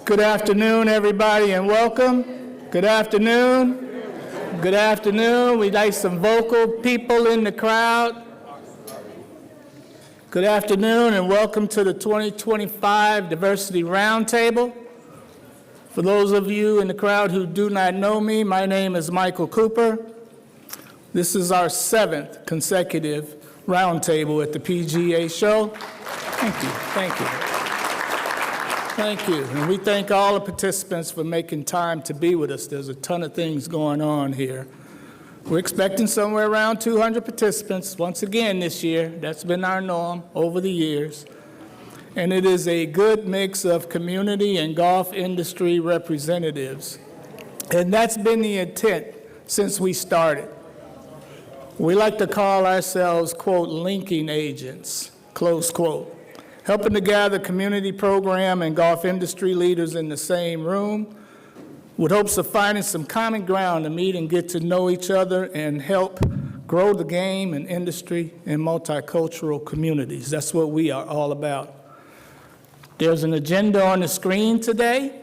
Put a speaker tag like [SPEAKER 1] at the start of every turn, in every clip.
[SPEAKER 1] Good afternoon, everybody, and welcome. Good afternoon. Good afternoon. We'd like some vocal people in the crowd. Good afternoon, and welcome to the 2025 Diversity Roundtable. For those of you in the crowd who do not know me, my name is Michael Cooper. This is our 7th consecutive roundtable at the PGA show. Thank you, thank you. Thank you, and we thank all the participants for making time to be with us. There's a ton of things going on here. We're expecting somewhere around 200 participants once again this year. That's been our norm over the years. And it is a good mix of community and golf industry representatives. And that's been the intent since we started. We like to call ourselves, quote, linking agents, close quote. Helping to gather community program and golf industry leaders in the same room with hopes of finding some common ground to meet and get to know each other and help grow the game and industry in multicultural communities. That's what we are all about. There's an agenda on the screen today.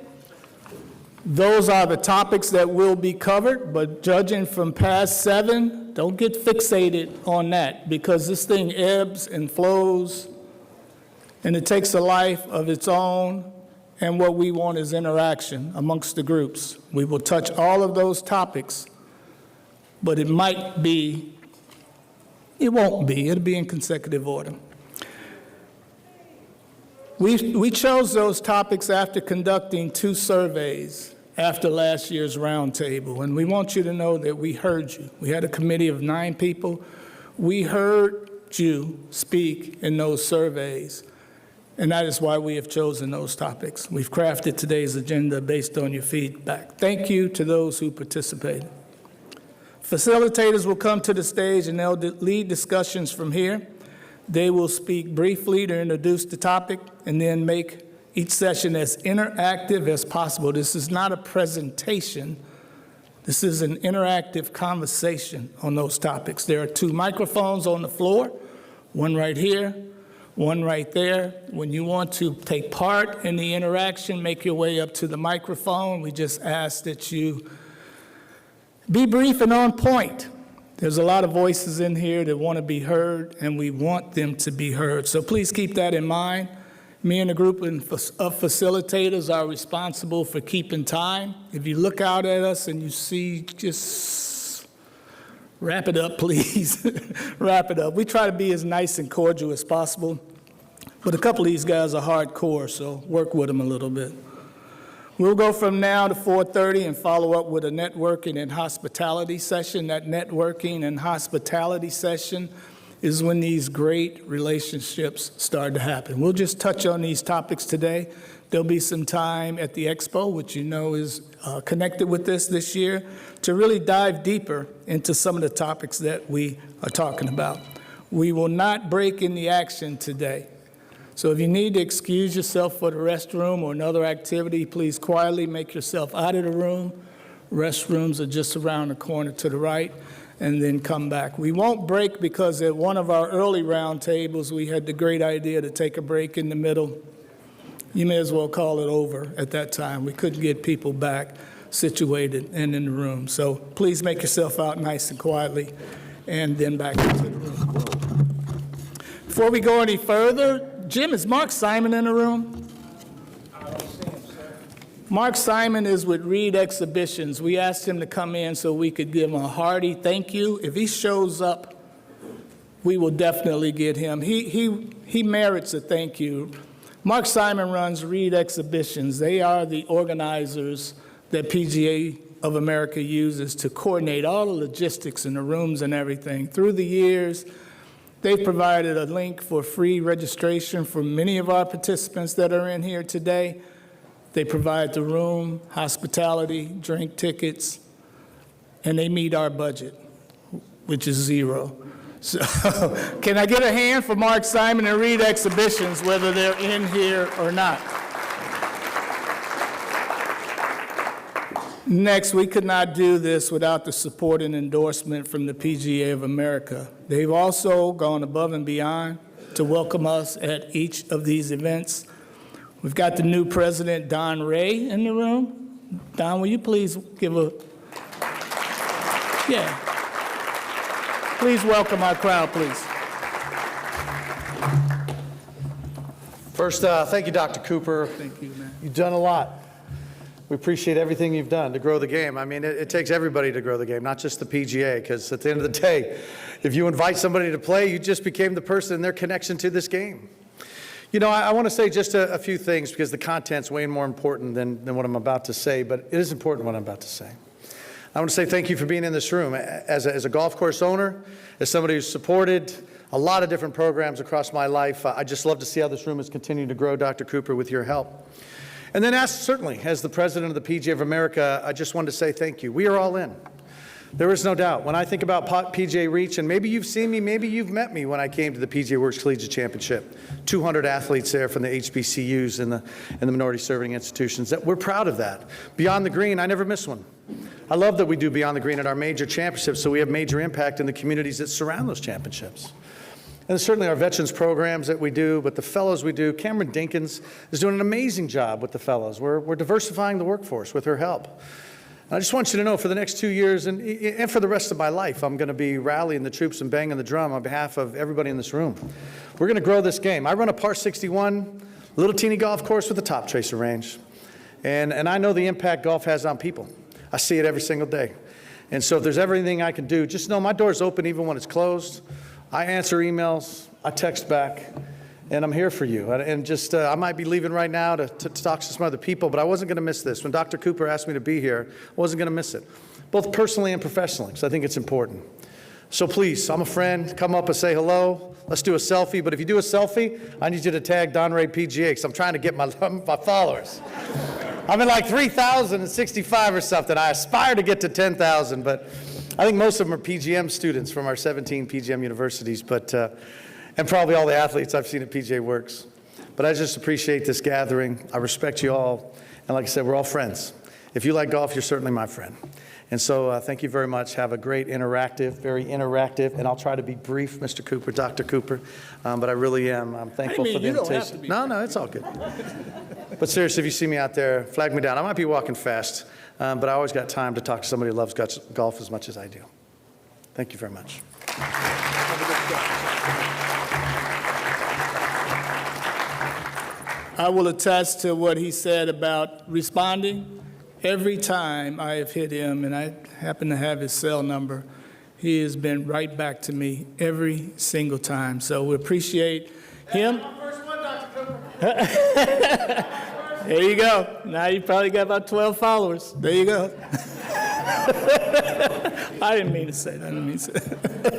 [SPEAKER 1] Those are the topics that will be covered, but judging from past 7, don't get fixated on that because this thing ebbs and flows. And it takes a life of its own, and what we want is interaction amongst the groups. We will touch all of those topics, but it won't be, it'll be in consecutive order. We chose those topics after conducting 2 surveys after last year's roundtable, and we want you to know that we heard you. We had a committee of 9 people. We heard you speak in those surveys. And that is why we have chosen those topics. We've crafted today's agenda based on your feedback. Thank you to those who participated. Facilitators will come to the stage and they'll lead discussions from here. They will speak briefly to introduce the topic and then make each session as interactive as possible. This is not a presentation. This is an interactive conversation on those topics. There are 2 microphones on the floor, one right here, one right there. When you want to take part in the interaction, make your way up to the microphone. We just ask that you be brief and on point. There's a lot of voices in here that want to be heard, and we want them to be heard. So please keep that in mind. Me and a group of facilitators are responsible for keeping time. If you look out at us and you see, just wrap it up, please. Wrap it up. We try to be as nice and cordial as possible, but a couple of these guys are hardcore, so work with them a little bit. We'll go from now to 4:30 and follow up with a networking and hospitality session. That networking and hospitality session is when these great relationships start to happen. We'll just touch on these topics today. There'll be some time at the expo, which you know is connected with this year, to really dive deeper into some of the topics that we are talking about. We will not break in the action today. So if you need to excuse yourself for the restroom or another activity, please quietly make yourself out of the room. Restrooms are just around the corner to the right, and then come back. We won't break because at one of our early roundtables, we had the great idea to take a break in the middle. You may as well call it over at that time. We couldn't get people back situated and in the room. So please make yourself out nice and quietly, and then back into the room. Before we go any further, Jim, is Mark Simon in the room? I don't see him, sir. Mark Simon is with Reed Exhibitions. We asked him to come in so we could give him a hearty thank you. If he shows up, we will definitely get him. He merits a thank you. Mark Simon runs Reed Exhibitions. They are the organizers that PGA of America uses to coordinate all the logistics in the rooms and everything. Through the years, they've provided a link for free registration for many of our participants that are in here today. They provide the room, hospitality, drink tickets, and they meet our budget, which is 0. So can I get a hand for Mark Simon and Reed Exhibitions, whether they're in here or not? Next, we could not do this without the support and endorsement from the PGA of America. They've also gone above and beyond to welcome us at each of these events. We've got the new president, Don Ray, in the room. Don, will you please give a, yeah. Please welcome our crowd, please.
[SPEAKER 2] First, thank you, Dr. Cooper.
[SPEAKER 1] Thank you, man.
[SPEAKER 2] You've done a lot. We appreciate everything you've done to grow the game. I mean, it takes everybody to grow the game, not just the PGA, because at the end of the day, if you invite somebody to play, you just became the person and their connection to this game. You know, I want to say just a few things because the content's way more important than what I'm about to say, but it is important what I'm about to say. I want to say thank you for being in this room. As a golf course owner, as somebody who's supported a lot of different programs across my life, I just love to see how this room has continued to grow, Dr. Cooper, with your help. And then certainly, as the president of the PGA of America, I just wanted to say thank you. We are all in. There is no doubt. When I think about PGA Reach, and maybe you've seen me, maybe you've met me when I came to the PGA Works Collegiate Championship. 200 athletes there from the HBCUs and the minority serving institutions. We're proud of that. Beyond the Green, I never miss one. I love that we do Beyond the Green at our major championships, so we have major impact in the communities that surround those championships. And certainly our veterans programs that we do, but the fellows we do. Cameron Dinkins is doing an amazing job with the fellows. We're diversifying the workforce with her help. And I just want you to know for the next 2 years and for the rest of my life, I'm going to be rallying the troops and banging the drum on behalf of everybody in this room. We're going to grow this game. I run a par 61, little teeny golf course with a top tracer range. And I know the impact golf has on people. I see it every single day. And so if there's everything I can do, just know my door's open even when it's closed. I answer emails, I text back, and I'm here for you. And just, I might be leaving right now to talk to some other people, but I wasn't going to miss this. When Dr. Cooper asked me to be here, I wasn't going to miss it, both personally and professionally, because I think it's important. So please, I'm a friend, come up and say hello. Let's do a selfie, but if you do a selfie, I need you to tag Don Ray PGA, because I'm trying to get my followers. I'm at like 3,065 or something. I aspire to get to 10,000, but I think most of them are PGM students from our 17 PGM universities, but and probably all the athletes I've seen at PGA Works. But I just appreciate this gathering. I respect you all. And like I said, we're all friends. If you like golf, you're certainly my friend. And so thank you very much. Have a great very interactive, and I'll try to be brief, Mr. Cooper, Dr. Cooper, but I really am. I'm thankful for the invitation. No, it's all good. But seriously, if you see me out there, flag me down. I might be walking fast, but I always got time to talk to somebody who loves golf as much as I do. Thank you very much.
[SPEAKER 1] I will attest to what he said about responding. Every time I have hit him, and I happen to have his cell number, he has been right back to me every single time. So we appreciate him.
[SPEAKER 2] First one, Dr. Cooper.
[SPEAKER 1] There you go. Now you probably got about 12 followers. There you go. I didn't mean to say that.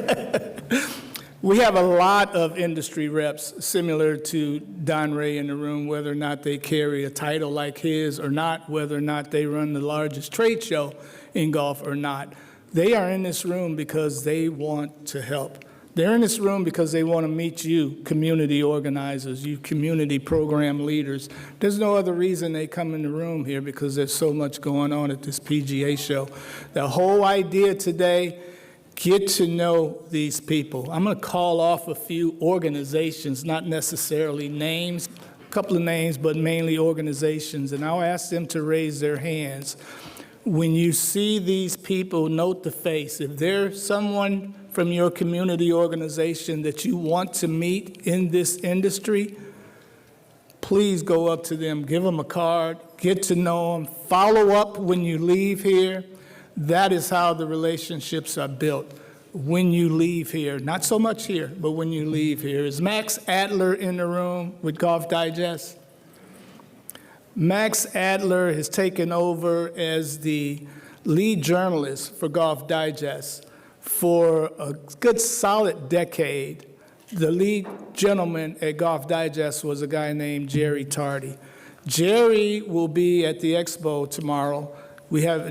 [SPEAKER 1] We have a lot of industry reps similar to Don Ray in the room, whether or not they carry a title like his or not, whether or not they run the largest trade show in golf or not. They are in this room because they want to help. They're in this room because they want to meet you, community organizers, you community program leaders. There's no other reason they come in the room here because there's so much going on at this PGA show. The whole idea today, get to know these people. I'm going to call off a few organizations, not necessarily names, a couple of names, but mainly organizations, and I'll ask them to raise their hands. When you see these people, note the face. If there's someone from your community organization that you want to meet in this industry, please go up to them, give them a card, get to know them, follow up when you leave here. That is how the relationships are built when you leave here. Not so much here, but when you leave here. Is Max Adler in the room with Golf Digest? Max Adler has taken over as the lead journalist for Golf Digest for a good solid decade. The lead gentleman at Golf Digest was a guy named Jerry Tardy. Jerry will be at the expo tomorrow.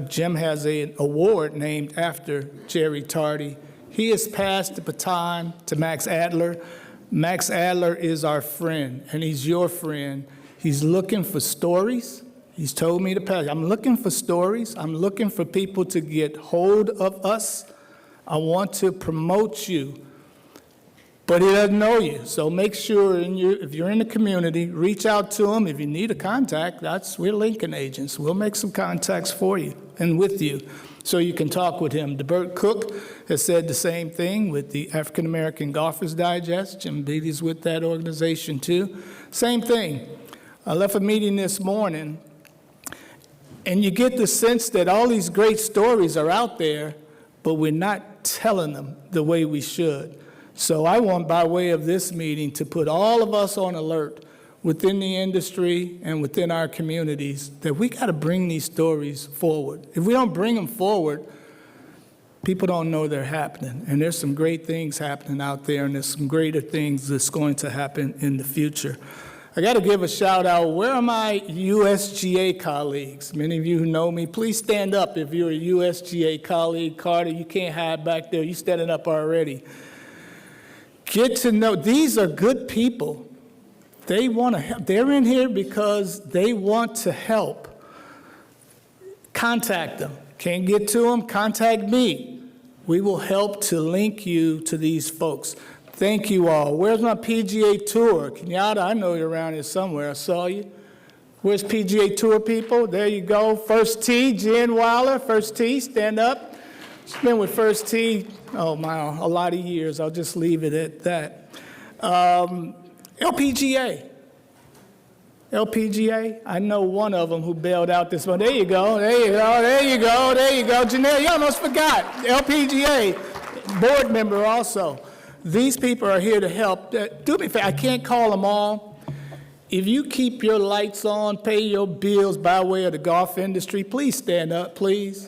[SPEAKER 1] Jim has an award named after Jerry Tardy. He has passed the baton to Max Adler. Max Adler is our friend, and he's your friend. He's looking for stories. He's told me to pass. I'm looking for stories. I'm looking for people to get hold of us. I want to promote you. but he doesn't know you. So make sure if you're in the community, reach out to him. If you need a contact, we're Lincoln agents. We'll make some contacts for you and with you so you can talk with him. DeBert Cook has said the same thing with the African American Golfers Digest. Jim Beatty's with that organization too. Same thing. I left a meeting this morning, and you get the sense that all these great stories are out there, but we're not telling them the way we should. So I want, by way of this meeting, to put all of us on alert within the industry and within our communities that we got to bring these stories forward. If we don't bring them forward, people don't know they're happening. And there's some great things happening out there, and there's some greater things that's going to happen in the future. I got to give a shout out. Where are my USGA colleagues? Many of you who know me, please stand up if you're a USGA colleague. Carter, you can't hide back there. You're standing up already. Get to know, these are good people. They want to help. They're in here because they want to help. Contact them. Can't get to them? Contact me. We will help to link you to these folks. Thank you all. Where's my PGA Tour? Kenyatta, I know you're around here somewhere. I saw you. Where's PGA Tour people? There you go. First Tee, Jen Weiler. First Tee, stand up. She's been with First Tee, oh my, a lot of years. I'll just leave it at that. LPGA. LPGA, I know one of them who bailed out this one. There you go, there you go, there you go, there you go. Janelle, you almost forgot. LPGA, board member also. These people are here to help. Do me a favor, I can't call them all. If you keep your lights on, pay your bills by way of the golf industry, please stand up, please.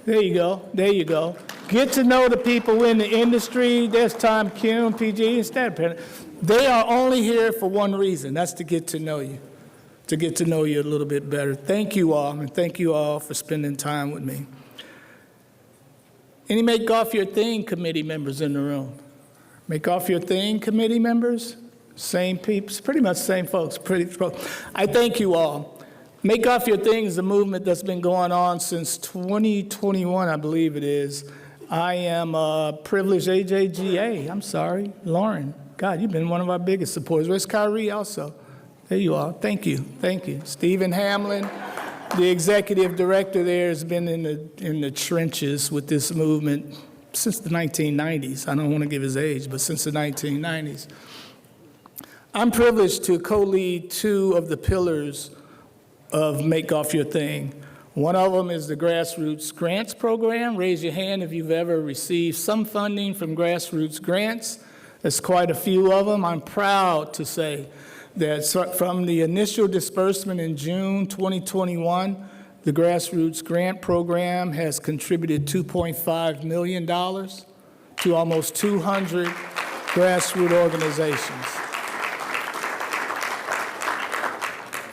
[SPEAKER 1] There you go, there you go. Get to know the people in the industry. There's Tom Kuhn, PG, stand. They are only here for one reason, that's to get to know you, a little bit better. Thank you all, and thank you all for spending time with me. Any Make Golf Your Thing committee members in the room? Make Golf Your Thing committee members? Same people, pretty much same folks. I thank you all. Make Golf Your Thing is a movement that's been going on since 2021, I believe it is. I am privileged AJGA. I'm sorry, Lauren. God, you've been one of our biggest supporters. Where's Kyrie also? There you are. Thank you. Thank you. Stephen Hamlin, the executive director there, has been in the trenches with this movement since the 1990s. I don't want to give his age, but since the 1990s. I'm privileged to co-lead two of the pillars of Make Golf Your Thing. One of them is the Grassroots Grants Program. Raise your hand if you've ever received some funding from Grassroots Grants. There's quite a few of them. I'm proud to say that from the initial disbursement in June 2021, the Grassroots Grant Program has contributed $2.5 million to almost 200 grassroots organizations.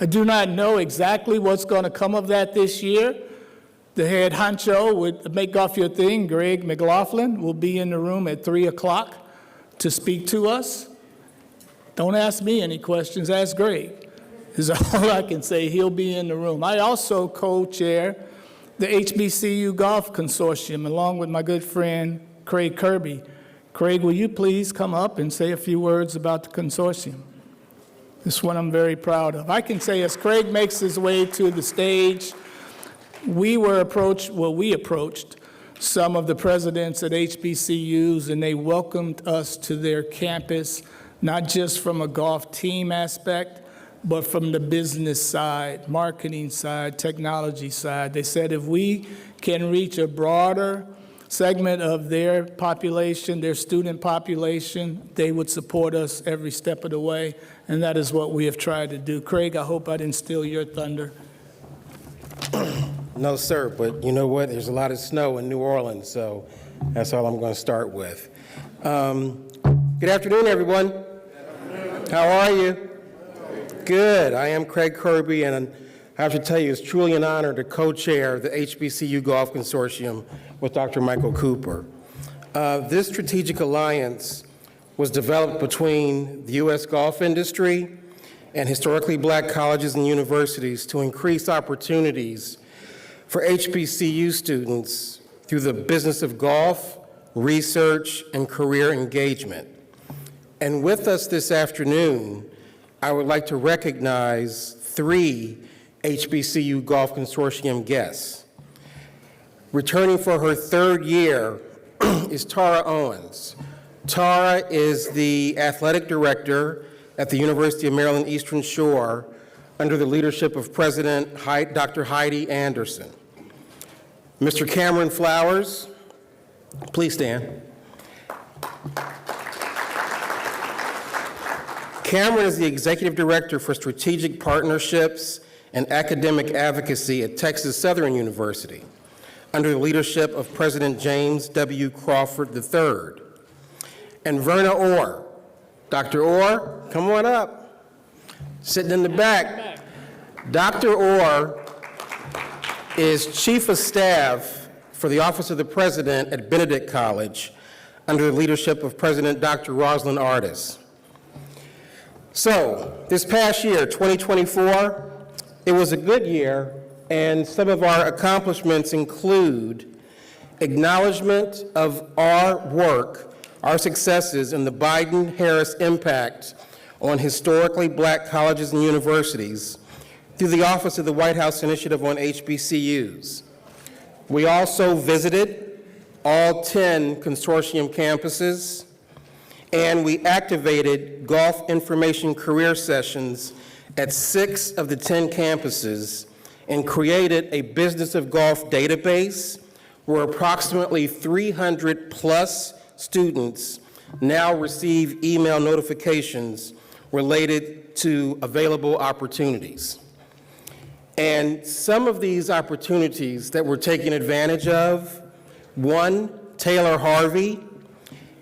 [SPEAKER 1] I do not know exactly what's going to come of that this year. The head honcho with Make Golf Your Thing, Greg McLaughlin, will be in the room at 3 o'clock to speak to us. Don't ask me any questions, ask Greg, is all I can say. He'll be in the room. I also co-chair the HBCU Golf Consortium along with my good friend Craig Kirby. Craig, will you please come up and say a few words about the consortium? This is what I'm very proud of. I can say as Craig makes his way to the stage, we approached some of the presidents at HBCUs, and they welcomed us to their campus, not just from a golf team aspect, but from the business side, marketing side, technology side. They said if we can reach a broader segment of their population, their student population, they would support us every step of the way, and that is what we have tried to do. Craig, I hope I didn't steal your thunder.
[SPEAKER 3] No, sir, but you know what? There's a lot of snow in New Orleans, so that's all I'm going to start with. Good afternoon, everyone. How are you? Good. I am Craig Kirby, and I have to tell you, it's truly an honor to co-chair the HBCU Golf Consortium with Dr. Michael Cooper. This strategic alliance was developed between the U.S. golf industry and historically black colleges and universities to increase opportunities for HBCU students through the business of golf, research, and career engagement. And with us this afternoon, I would like to recognize 3 HBCU Golf Consortium guests. Returning for her 3rd year is Tara Owens. Tara is the athletic director at the University of Maryland Eastern Shore under the leadership of President Dr. Heidi Anderson. Mr. Cameron Flowers, please stand. Cameron is the executive director for strategic partnerships and academic advocacy at Texas Southern University under the leadership of President James W. Crawford III. And Verna Orr. Dr. Orr, come on up. Sitting in the back. Dr. Orr is Chief of Staff for the Office of the President at Benedict College under the leadership of President Dr. Rosalind Artis. So, this past year, 2024, it was a good year, and some of our accomplishments include acknowledgement of our work, our successes in the Biden-Harris impact on historically black colleges and universities through the Office of the White House Initiative on HBCUs. We also visited all 10 consortium campuses, and we activated golf information career sessions at 6 of the 10 campuses and created a Business of Golf database where approximately 300 plus students now receive email notifications related to available opportunities. And some of these opportunities that we're taking advantage of, one, Taylor Harvey.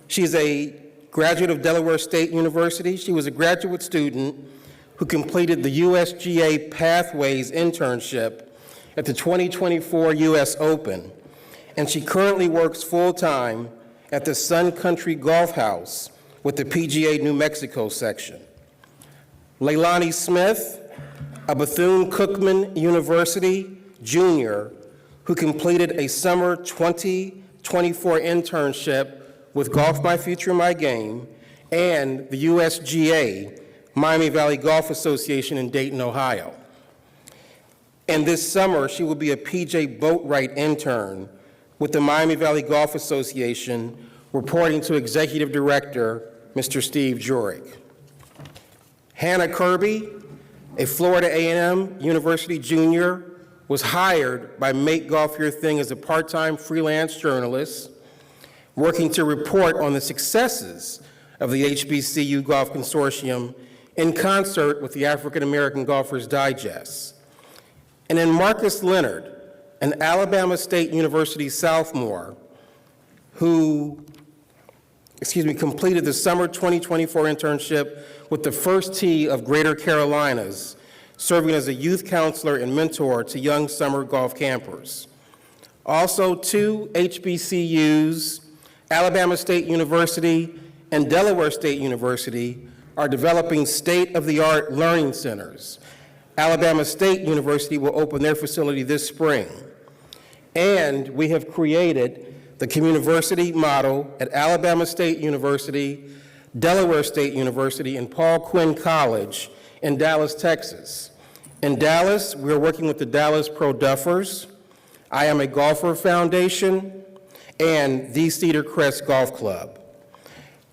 [SPEAKER 3] She's a graduate of Delaware State University. She was a graduate student who completed the USGA Pathways internship at the 2024 US Open, and she currently works full-time at the Sun Country Golf House with the PGA New Mexico section. Leilani Smith, a Bethune-Cookman University junior who completed a summer 2024 internship with Golf My Future My Game and the USGA Miami Valley Golf Association in Dayton, Ohio. And this summer, she will be a PJ Boatwright intern with the Miami Valley Golf Association, reporting to Executive Director, Mr. Steve Jurek. Hannah Kirby, a Florida A&M University junior, was hired by Make Golf Your Thing as a part-time freelance journalist, working to report on the successes of the HBCU Golf Consortium in concert with the African American Golfers Digest. And then Marcus Leonard, an Alabama State University sophomore who, completed the summer 2024 internship with the First Tee of Greater Carolinas, serving as a youth counselor and mentor to young summer golf campers. Also, 2 HBCUs, Alabama State University and Delaware State University, are developing state-of-the-art learning centers. Alabama State University will open their facility this spring. And we have created the Communiversity model at Alabama State University, Delaware State University, and Paul Quinn College in Dallas, Texas. In Dallas, we're working with the Dallas Pro Duffers, I Am a Golfer Foundation, and the Cedar Crest Golf Club.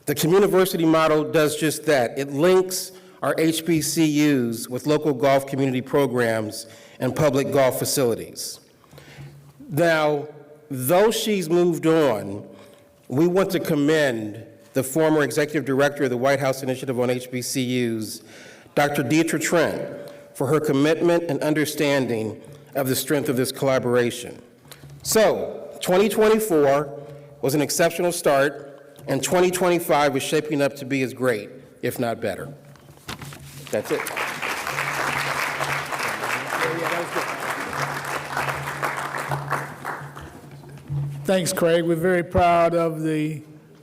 [SPEAKER 3] The Communiversity model does just that. It links our HBCUs with local golf community programs and public golf facilities. Now, though she's moved on, we want to commend the former executive director of the White House Initiative on HBCUs, Dr. Deidre Trent, for her commitment and understanding of the strength of this collaboration. So, 2024 was an exceptional start, and 2025 is shaping up to be as great, if not better. That's it.
[SPEAKER 1] Thanks, Craig. We're very proud of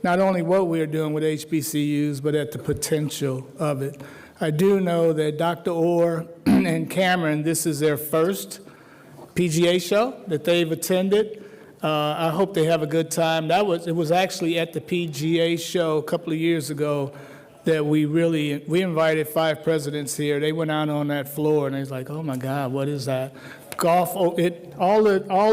[SPEAKER 1] not only what we are doing with HBCUs, but at the potential of it. I do know that Dr. Orr and Cameron, this is their first PGA show that they've attended. I hope they have a good time. It was actually at the PGA show a couple of years ago that we invited 5 presidents here. They went out on that floor and they was like, oh my God, what is that? Golf, all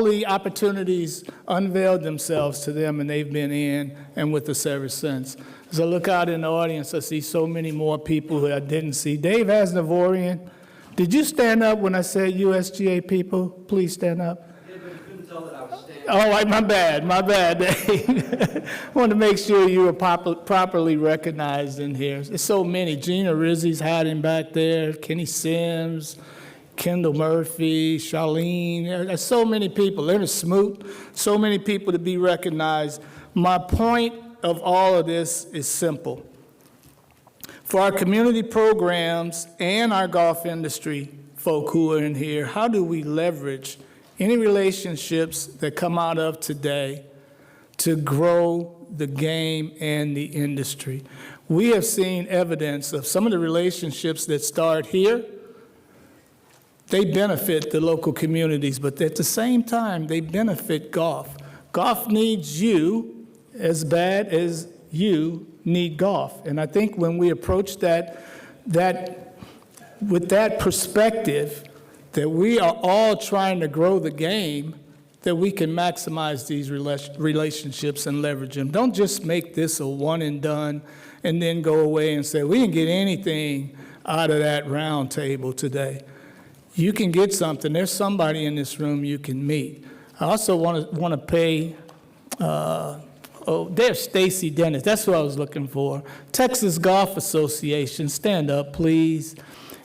[SPEAKER 1] the opportunities unveiled themselves to them, and they've been in and with us ever since. As I look out in the audience, I see so many more people who I didn't see. Dave Asnavorian, did you stand up when I said USGA people? Please stand up.
[SPEAKER 4] Yeah, but you couldn't tell that I was standing.
[SPEAKER 1] Oh, my bad, Dave. I want to make sure you were properly recognized in here. There's so many. Gina Rizzi's hiding back there, Kenny Sims, Kendall Murphy, Charlene. There's so many people. Leonard Smoot, so many people to be recognized. My point of all of this is simple. For our community programs and our golf industry folk who are in here, how do we leverage any relationships that come out of today to grow the game and the industry? We have seen evidence of some of the relationships that start here. They benefit the local communities, but at the same time, they benefit golf. Golf needs you as bad as you need golf. And I think when we approach that with that perspective, that we are all trying to grow the game, that we can maximize these relationships and leverage them. Don't just make this a one and done and then go away and say, we didn't get anything out of that round table today. You can get something. There's somebody in this room you can meet. I also want to pay, there's Stacy Dennis. That's what I was looking for. Texas Golf Association, stand up, please.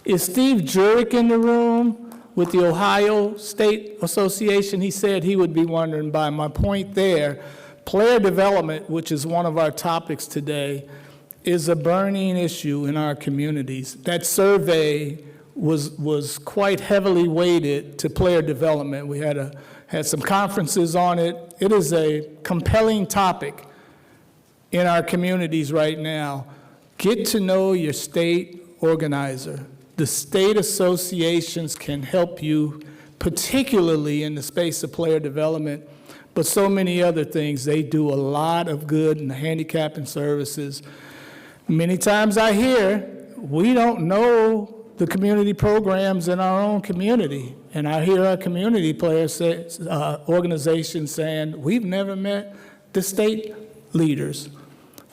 [SPEAKER 1] Is Steve Jurek in the room with the Ohio State Association? He said he would be wondering by. My point there, player development, which is one of our topics today, is a burning issue in our communities. That survey was quite heavily weighted to player development. We had some conferences on it. It is a compelling topic in our communities right now. Get to know your state organizer. The state associations can help you, particularly in the space of player development, but so many other things. They do a lot of good in the handicapping services. Many times I hear, we don't know the community programs in our own community. And I hear our community players organizations saying, we've never met the state leaders.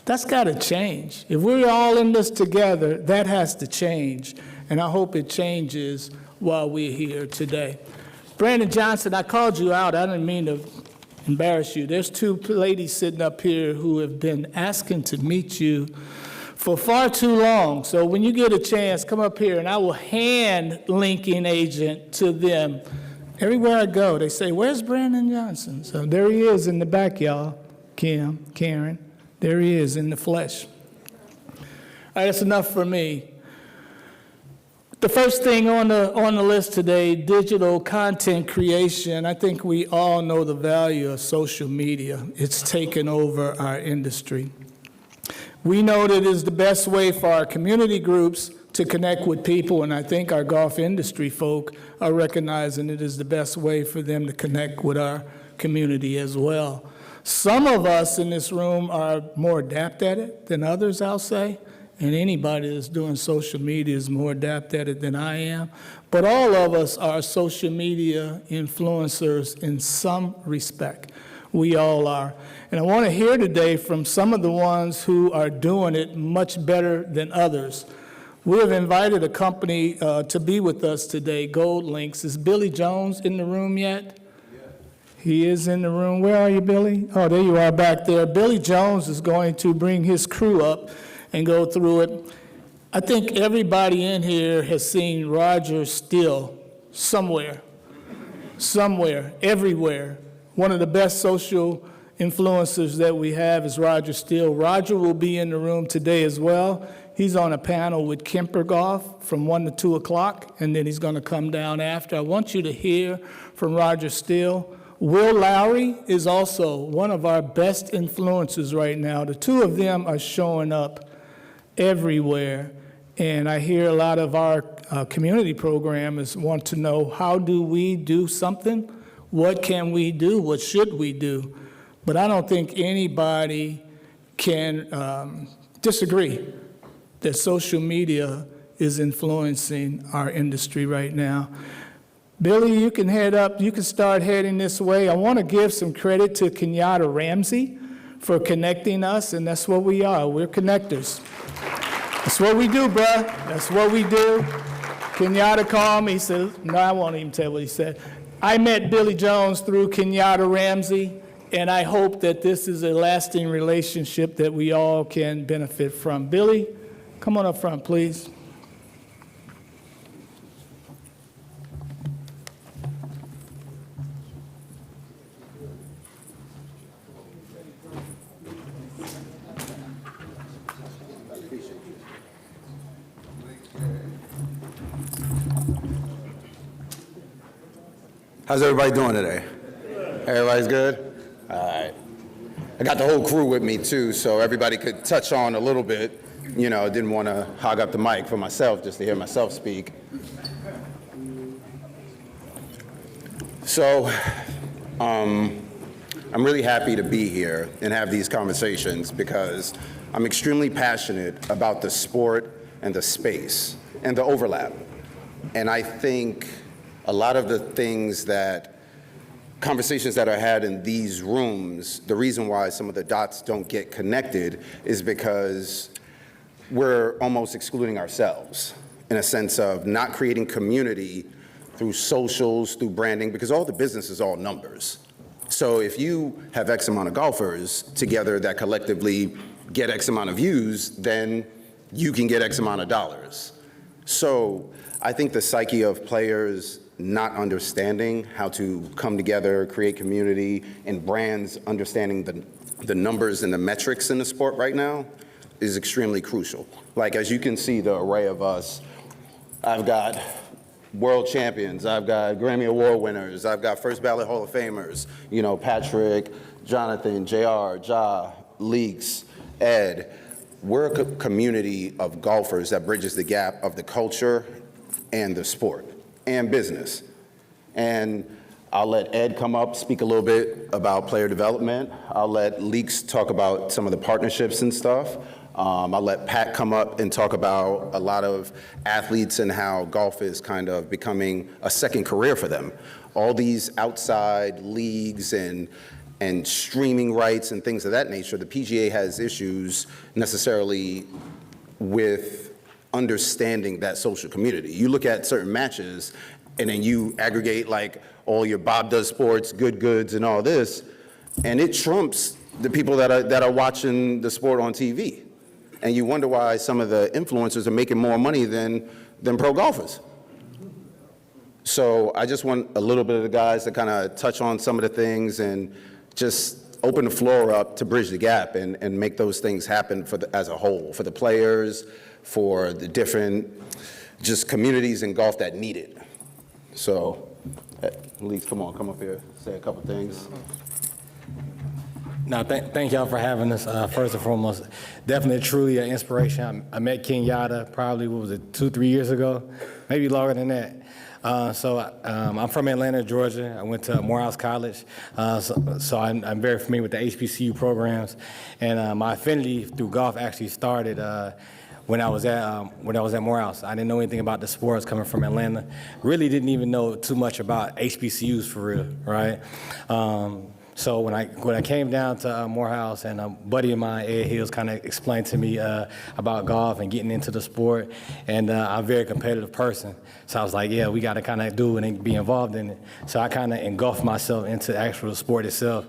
[SPEAKER 1] That's got to change. If we're all in this together, that has to change. And I hope it changes while we're here today. Brandon Johnson, I called you out. I didn't mean to embarrass you. There's 2 ladies sitting up here who have been asking to meet you for far too long. So when you get a chance, come up here and I will hand linking agent to them. Everywhere I go, they say, where's Brandon Johnson? So there he is in the back, y'all. Karen, there he is in the flesh. All right, that's enough for me. The first thing on the list today, digital content creation. I think we all know the value of social media. It's taken over our industry. We know that it is the best way for our community groups to connect with people, and I think our golf industry folk are recognizing it is the best way for them to connect with our community as well. Some of us in this room are more adept at it than others, I'll say, and anybody that's doing social media is more adept at it than I am. But all of us are social media influencers in some respect. We all are. And I want to hear today from some of the ones who are doing it much better than others. We have invited a company to be with us today, Gold Links. Is Billy Jones in the room yet? Yeah. He is in the room. Where are you, Billy? Oh, there you are back there. Billy Jones is going to bring his crew up and go through it. I think everybody in here has seen Roger Steele somewhere, everywhere. One of the best social influencers that we have is Roger Steele. Roger will be in the room today as well. He's on a panel with Kemper Golf from 1 to 2 o'clock, and then he's going to come down after. I want you to hear from Roger Steele. Will Lowry is also one of our best influencers right now. The 2 of them are showing up everywhere, and I hear a lot of our community programmers want to know, how do we do something what can we do? What should we do? But I don't think anybody can disagree that social media is influencing our industry right now. Billy, you can head up, you can start heading this way. I want to give some credit to Kenyatta Ramsey for connecting us, and that's what we are. We're connectors. That's what we do, bruh. That's what we do. Kenyatta called me, he said, no, I won't even tell what he said. I met Billy Jones through Kenyatta Ramsey, and I hope that this is a lasting relationship that we all can benefit from. Billy, come on up front, please.
[SPEAKER 5] How's everybody doing today? Everybody's good? All right. I got the whole crew with me too, so everybody could touch on a little bit. You know, didn't want to hog up the mic for myself just to hear myself speak. So, I'm really happy to be here and have these conversations because I'm extremely passionate about the sport and the space and the overlap. And I think a lot of the conversations that are had in these rooms, the reason why some of the dots don't get connected is because we're almost excluding ourselves in a sense of not creating community through socials, through branding, because all the business is all numbers. So if you have X amount of golfers together that collectively get X amount of views, then you can get X amount of dollars. So I think the psyche of players not understanding how to come together, create community, and brands understanding the numbers and the metrics in the sport right now is extremely crucial. Like, as you can see, the array of us, I've got world champions, I've got Grammy Award winners, I've got first ballot Hall of Famers, you know, Patrick, Jonathan, JR, Ja, Leaks, Ed. We're a community of golfers that bridges the gap of the culture and the sport and business. And I'll let Ed come up, speak a little bit about player development. I'll let Leaks talk about some of the partnerships and stuff. I'll let Pat come up and talk about a lot of athletes and how golf is kind of becoming a second career for them. All these outside leagues and streaming rights and things of that nature, the PGA has issues necessarily with understanding that social community. You look at certain matches and then you aggregate like all your Bob Does Sports, Good Goods and all this, and it trumps the people that are watching the sport on TV. And you wonder why some of the influencers are making more money than pro golfers. So I just want a little bit of the guys to kind of touch on some of the things and just open the floor up to bridge the gap and make those things happen as a whole, for the players, for the different just communities in golf that need it. So, Leaks, come up here, say a couple things.
[SPEAKER 3] No, thank y'all for having us. First and foremost, definitely truly an inspiration. I met Kenyatta probably, 2-3 years ago, maybe longer than that. I'm from Atlanta, Georgia. I went to Morehouse College, so I'm very familiar with the HBCU programs. And my affinity through golf actually started when I was at Morehouse. I didn't know anything about the sports coming from Atlanta. Really didn't even know too much about HBCUs for real, right? So when I came down to Morehouse, and a buddy of mine, Ed Hills, kind of explained to me about golf and getting into the sport, and I'm a very competitive person. So I was like, yeah, we got to kind of do it and be involved in it. So I kind of engulfed myself into the actual sport itself.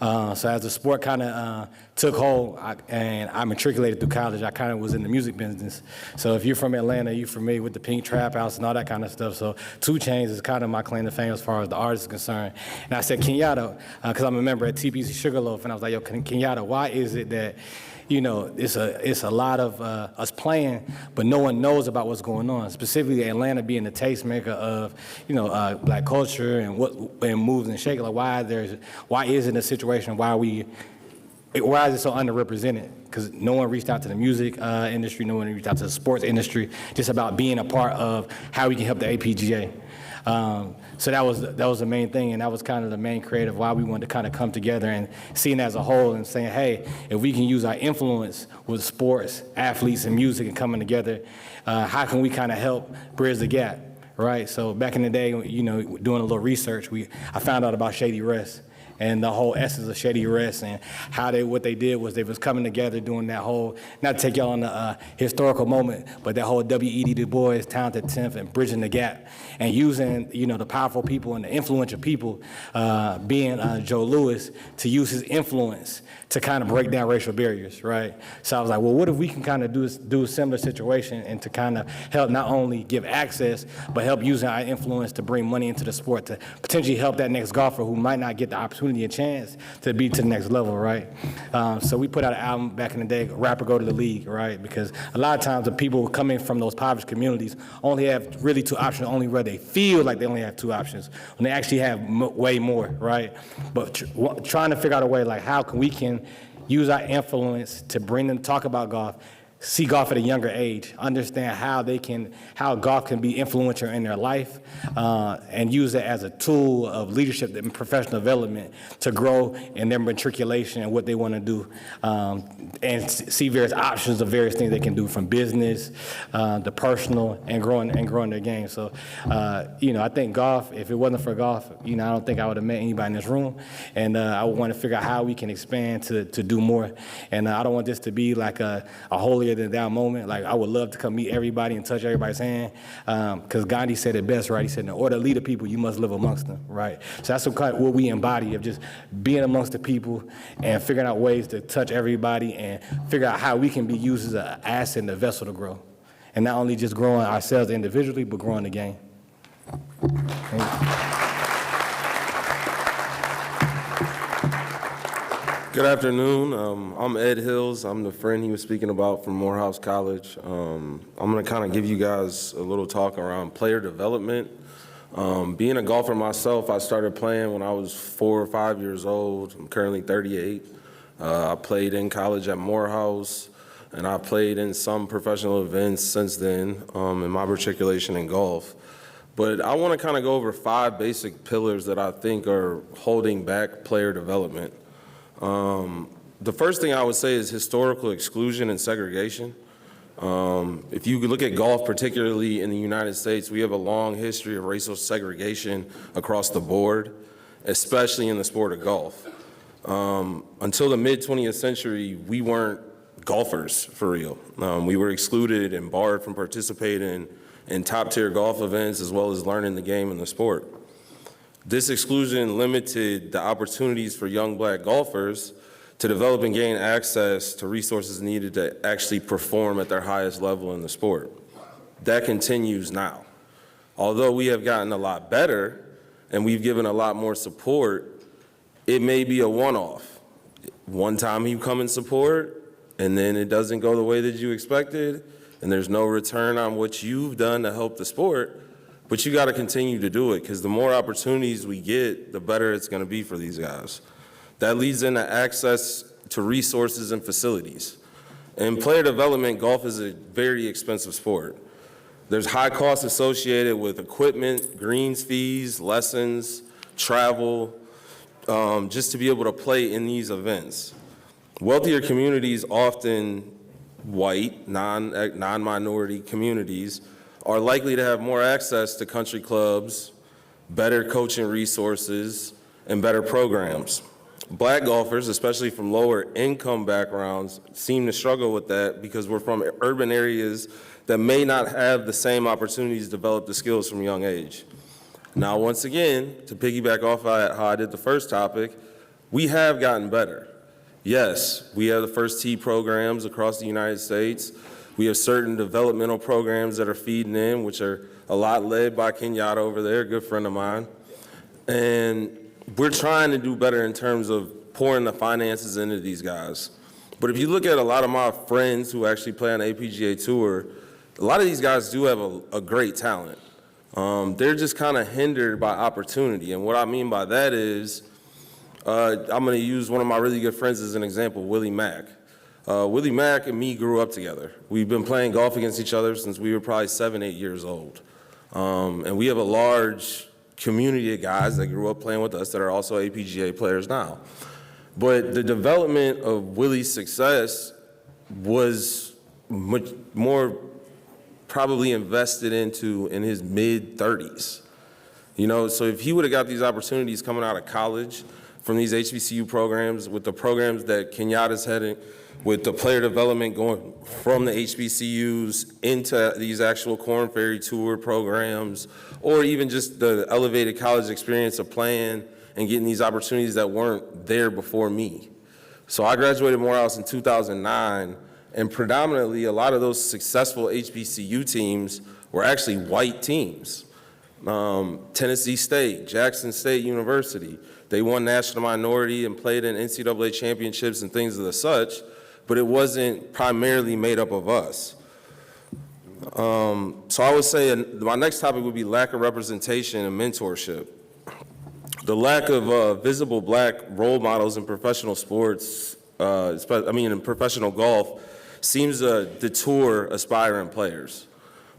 [SPEAKER 3] So as the sport kind of took hold, and I matriculated through college, I kind of was in the music business. So if you're from Atlanta, you're familiar with the Pink Trap House and all that kind of stuff. So 2 Chainz is kind of my claim to fame as far as the artist is concerned. And I said, Kenyatta, because I'm a member at TPC Sugarloaf, and I was like, yo, Kenyatta, why is it that, you know, it's a lot of us playing, but no one knows about what's going on. Specifically, Atlanta being the tastemaker of, you know, black culture and moves and shakes. Like, why is it a situation why is it so underrepresented? Because no one reached out to the music industry, no one reached out to the sports industry, just about being a part of how we can help the APGA. So that was the main thing, and that was kind of the main creative why we wanted to kind of come together and seeing it as a whole and saying, hey, if we can use our influence with sports, athletes, and music and coming together, how can we kind of help bridge the gap, right? So back in the day, you know, doing a little research, I found out about Shady Rest and the whole essence of Shady Rest and how what they did was they was coming together doing that whole, not to take y'all on the historical moment, but that whole W.E.D. Du Bois, Talented 10th, and bridging the gap and using, you know, the powerful people and the influential people, being Joe Louis, to use his influence to kind of break down racial barriers, right? So I was like, well, what if we can kind of do a similar situation and to kind of help not only give access, but help using our influence to bring money into the sport to potentially help that next golfer who might not get the opportunity, a chance to be to the next level, right? So we put out an album back in the day, Rapper Go to the League, right? Because a lot of times the people coming from those impoverished communities only have really two options, only where they feel like they only have two options, when they actually have way more, right? But trying to figure out a way like how we can use our influence to bring them to talk about golf, see golf at a younger age, understand how golf can be influential in their life, and use it as a tool of leadership and professional development to grow in their matriculation and what they want to do, and see various options of various things they can do from business to personal and growing their game. So, you know, I think golf, if it wasn't for golf, you know, I don't think I would have met anybody in this room, and I want to figure out how we can expand to do more, and I don't want this to be like a holier than thou moment. Like, I would love to come meet everybody and touch everybody's hand, because Gandhi said it best, right? He said, in order to lead the people, you must live amongst them, right? So that's what we embody, of just being amongst the people and figuring out ways to touch everybody and figure out how we can be used as an asset and a vessel to grow. And not only just growing ourselves individually, but growing the game.
[SPEAKER 6] Good afternoon. I'm Ed Hills. I'm the friend he was speaking about from Morehouse College. I'm going to kind of give you guys a little talk around player development. Being a golfer myself, I started playing when I was 4 or 5 years old. I'm currently 38. I played in college at Morehouse, and I played in some professional events since then in my matriculation in golf. But I want to kind of go over 5 basic pillars that I think are holding back player development. The first thing I would say is historical exclusion and segregation. If you look at golf, particularly in the United States, we have a long history of racial segregation across the board, especially in the sport of golf. Until the mid-20th century, we weren't golfers for real. We were excluded and barred from participating in top-tier golf events as well as learning the game and the sport. This exclusion limited the opportunities for young black golfers to develop and gain access to resources needed to actually perform at their highest level in the sport. That continues now. Although we have gotten a lot better and we've given a lot more support, it may be a one-off. One time you come and support, and then it doesn't go the way that you expected, and there's no return on what you've done to help the sport. But you got to continue to do it, because the more opportunities we get, the better it's going to be for these guys. That leads into access to resources and facilities. In player development, golf is a very expensive sport. There's high costs associated with equipment, greens fees, lessons, travel, just to be able to play in these events. Wealthier communities, often white, non-minority communities, are likely to have more access to country clubs, better coaching resources, and better programs. Black golfers, especially from lower income backgrounds, seem to struggle with that because we're from urban areas that may not have the same opportunities to develop the skills from a young age. Now, once again, to piggyback off how I did the first topic, we have gotten better. Yes, we have the first tee programs across the United States. We have certain developmental programs that are feeding in, which are a lot led by Kenyatta over there, a good friend of mine. And we're trying to do better in terms of pouring the finances into these guys. But if you look at a lot of my friends who actually play on the APGA Tour, a lot of these guys do have a great talent. They're just kind of hindered by opportunity. And what I mean by that is, I'm going to use one of my really good friends as an example, Willie Mack. Willie Mack and me grew up together. We've been playing golf against each other since we were probably 7, 8 years old. And we have a large community of guys that grew up playing with us that are also APGA players now. But the development of Willie's success was much more probably invested into in his mid-30s. You know, so if he would have got these opportunities coming out of college from these HBCU programs, with the programs that Kenyatta's heading, with the player development going from the HBCUs into these actual Korn Ferry Tour programs, or even just the elevated college experience of playing and getting these opportunities that weren't there before me. So I graduated Morehouse in 2009, and predominantly a lot of those successful HBCU teams were actually white teams. Tennessee State, Jackson State University, they won national minority and played in NCAA championships and things of the such, but it wasn't primarily made up of us. So I would say my next topic would be lack of representation and mentorship. The lack of visible black role models in professional sports, in professional golf, seems to detour aspiring players.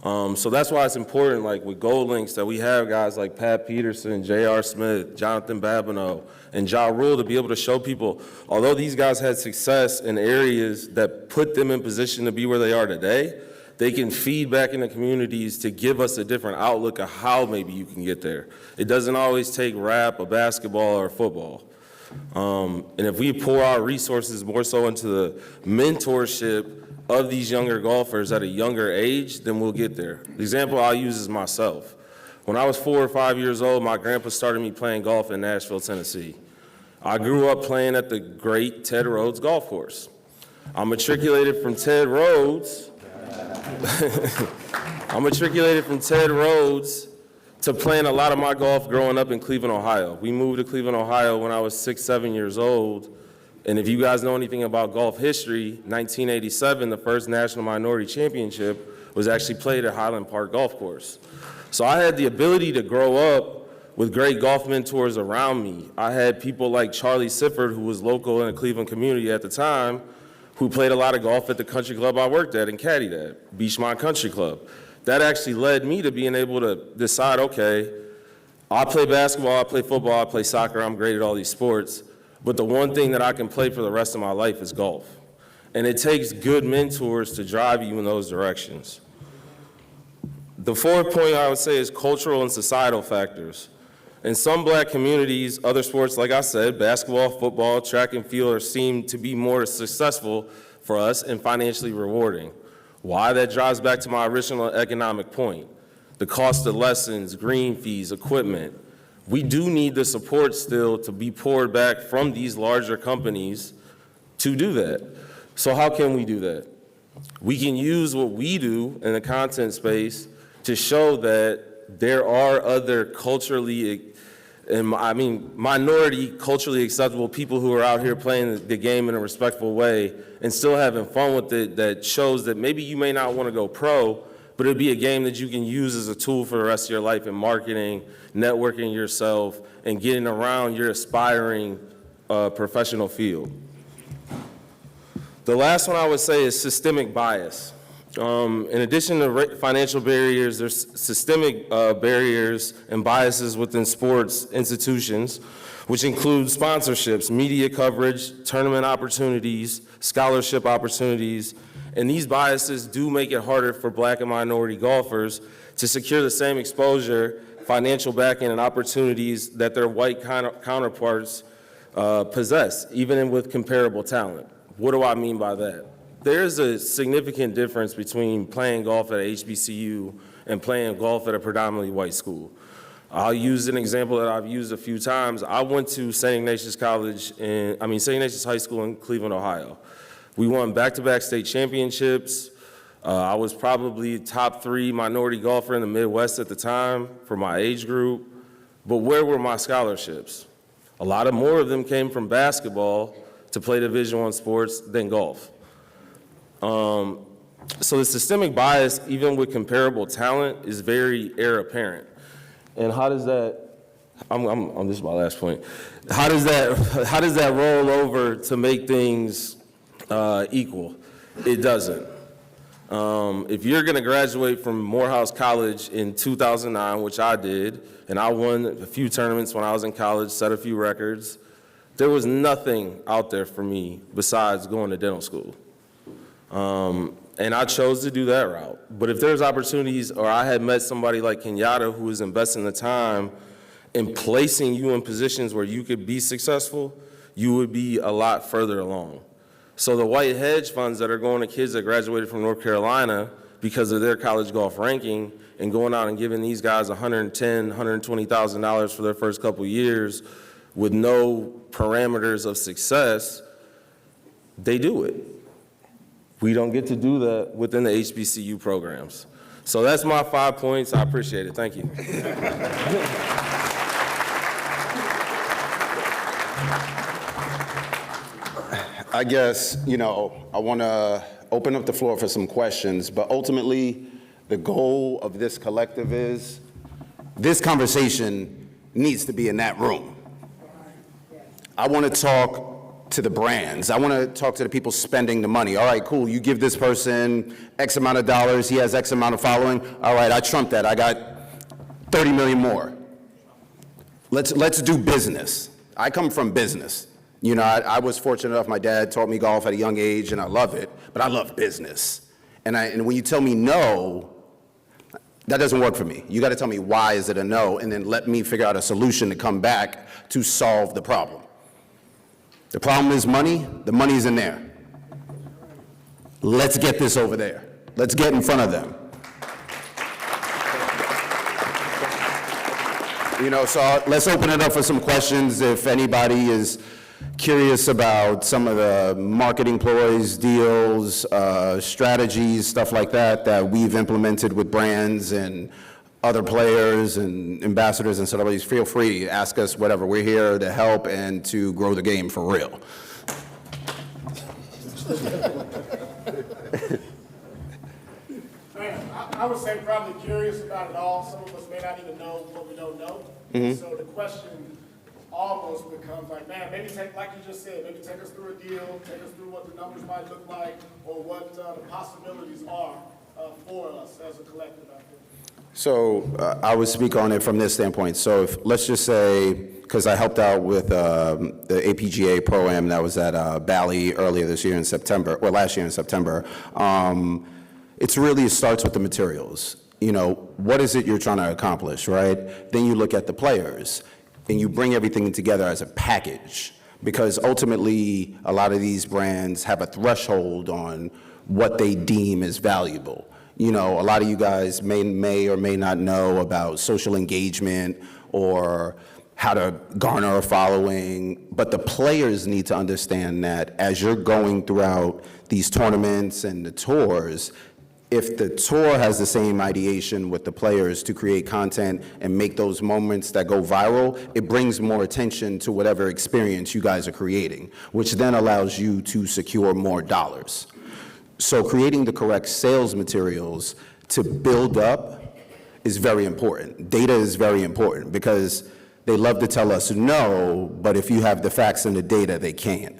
[SPEAKER 6] So that's why it's important, like with Gold Links, that we have guys like Pat Peterson, J.R. Smith, Jonathan Babineau, and Ja Rule to be able to show people, although these guys had success in areas that put them in position to be where they are today, they can feed back into communities to give us a different outlook of how maybe you can get there. It doesn't always take rap or basketball or football. And if we pour our resources more so into the mentorship of these younger golfers at a younger age, then we'll get there. The example I'll use is myself. When I was 4 or 5 years old, my grandpa started me playing golf in Nashville, Tennessee. I grew up playing at the great Ted Rhodes golf course. I'm matriculated from Ted Rhodes. I'm matriculated from Ted Rhodes to playing a lot of my golf growing up in Cleveland, Ohio. We moved to Cleveland, Ohio when I was 6, 7 years old. And if you guys know anything about golf history, 1987, the first National Minority Championship was actually played at Highland Park Golf Course. So I had the ability to grow up with great golf mentors around me. I had people like Charlie Sifford, who was local in the Cleveland community at the time, who played a lot of golf at the country club I worked at and caddied at, Beachmont Country Club. That actually led me to being able to decide, okay, I play basketball, I play football, I play soccer, I'm great at all these sports, but the one thing that I can play for the rest of my life is golf. And it takes good mentors to drive you in those directions. The fourth point I would say is cultural and societal factors. In some black communities, other sports, like I said, basketball, football, track and field, are seen to be more successful for us and financially rewarding. Why? That drives back to my original economic point. The cost of lessons, green fees, equipment. We do need the support still to be poured back from these larger companies to do that. So how can we do that? We can use what we do in the content space to show that there are other minority culturally acceptable people who are out here playing the game in a respectful way and still having fun with it, that shows that maybe you may not want to go pro, but it'd be a game that you can use as a tool for the rest of your life in marketing, networking yourself, and getting around your aspiring professional field. The last one I would say is systemic bias. In addition to financial barriers, there's systemic barriers and biases within sports institutions, which include sponsorships, media coverage, tournament opportunities, scholarship opportunities, and these biases do make it harder for black and minority golfers to secure the same exposure, financial backing, and opportunities that their white counterparts possess, even with comparable talent. What do I mean by that? There's a significant difference between playing golf at a HBCU and playing golf at a predominantly white school. I'll use an example that I've used a few times. I went to St. Ignatius St. Ignatius High School in Cleveland, Ohio. We won back-to-back state championships. I was probably top 3 minority golfer in the Midwest at the time for my age group. But where were my scholarships? A lot more of them came from basketball to play Division I sports than golf. So the systemic bias, even with comparable talent, is very heir apparent. And how does that, this is my last point. How does that roll over to make things equal? It doesn't. If you're going to graduate from Morehouse College in 2009, which I did, and I won a few tournaments when I was in college, set a few records, there was nothing out there for me besides going to dental school. And I chose to do that route. But if there's opportunities, or I had met somebody like Kenyatta who is investing the time in placing you in positions where you could be successful, you would be a lot further along. So the white hedge funds that are going to kids that graduated from North Carolina because of their college golf ranking and going out and giving these guys $110,000, $120,000 for their first couple years with no parameters of success, they do it. We don't get to do that within the HBCU programs. So that's my 5 points. I appreciate it. Thank you.
[SPEAKER 5] I guess, I want to open up the floor for some questions, but ultimately, the goal of this collective is this conversation needs to be in that room. I want to talk to the brands. I want to talk to the people spending the money. All right, cool, you give this person X amount of dollars, he has X amount of following. All right, I trumped that, I got 30 million more. Let's do business. I come from business. I was fortunate enough, my dad taught me golf at a young age, and I love it, but I love business. And when you tell me no, that doesn't work for me. You got to tell me why is it a no, and then let me figure out a solution to come back to solve the problem. The problem is money. The money's in there. Let's get this over there. Let's get in front of them. So let's open it up for some questions. If anybody is curious about some of the marketing ploys, deals, strategies, stuff like that we've implemented with brands and other players and ambassadors and celebrities, feel free, ask us whatever. We're here to help and to grow the game for real.
[SPEAKER 7] I would say probably curious about it all. Some of us may not even know what we don't know. So the question almost becomes like, man, maybe take, like you just said, maybe take us through a deal, take us through what the numbers might look like, or what the possibilities are for us as a collective out there.
[SPEAKER 5] So I would speak on it from this standpoint. So if, let's just say, because I helped out with the APGA Pro-Am that was at Bali earlier this year in September, or last year in September, it really starts with the materials. What is it you're trying to accomplish, right? Then you look at the players, and you bring everything together as a package, because ultimately, a lot of these brands have a threshold on what they deem as valuable. A lot of you guys may or may not know about social engagement or how to garner a following, but the players need to understand that as you're going throughout these tournaments and the tours, if the tour has the same ideation with the players to create content and make those moments that go viral, it brings more attention to whatever experience you guys are creating, which then allows you to secure more dollars. So creating the correct sales materials to build up is very important. Data is very important because they love to tell us no, but if you have the facts and the data, they can't.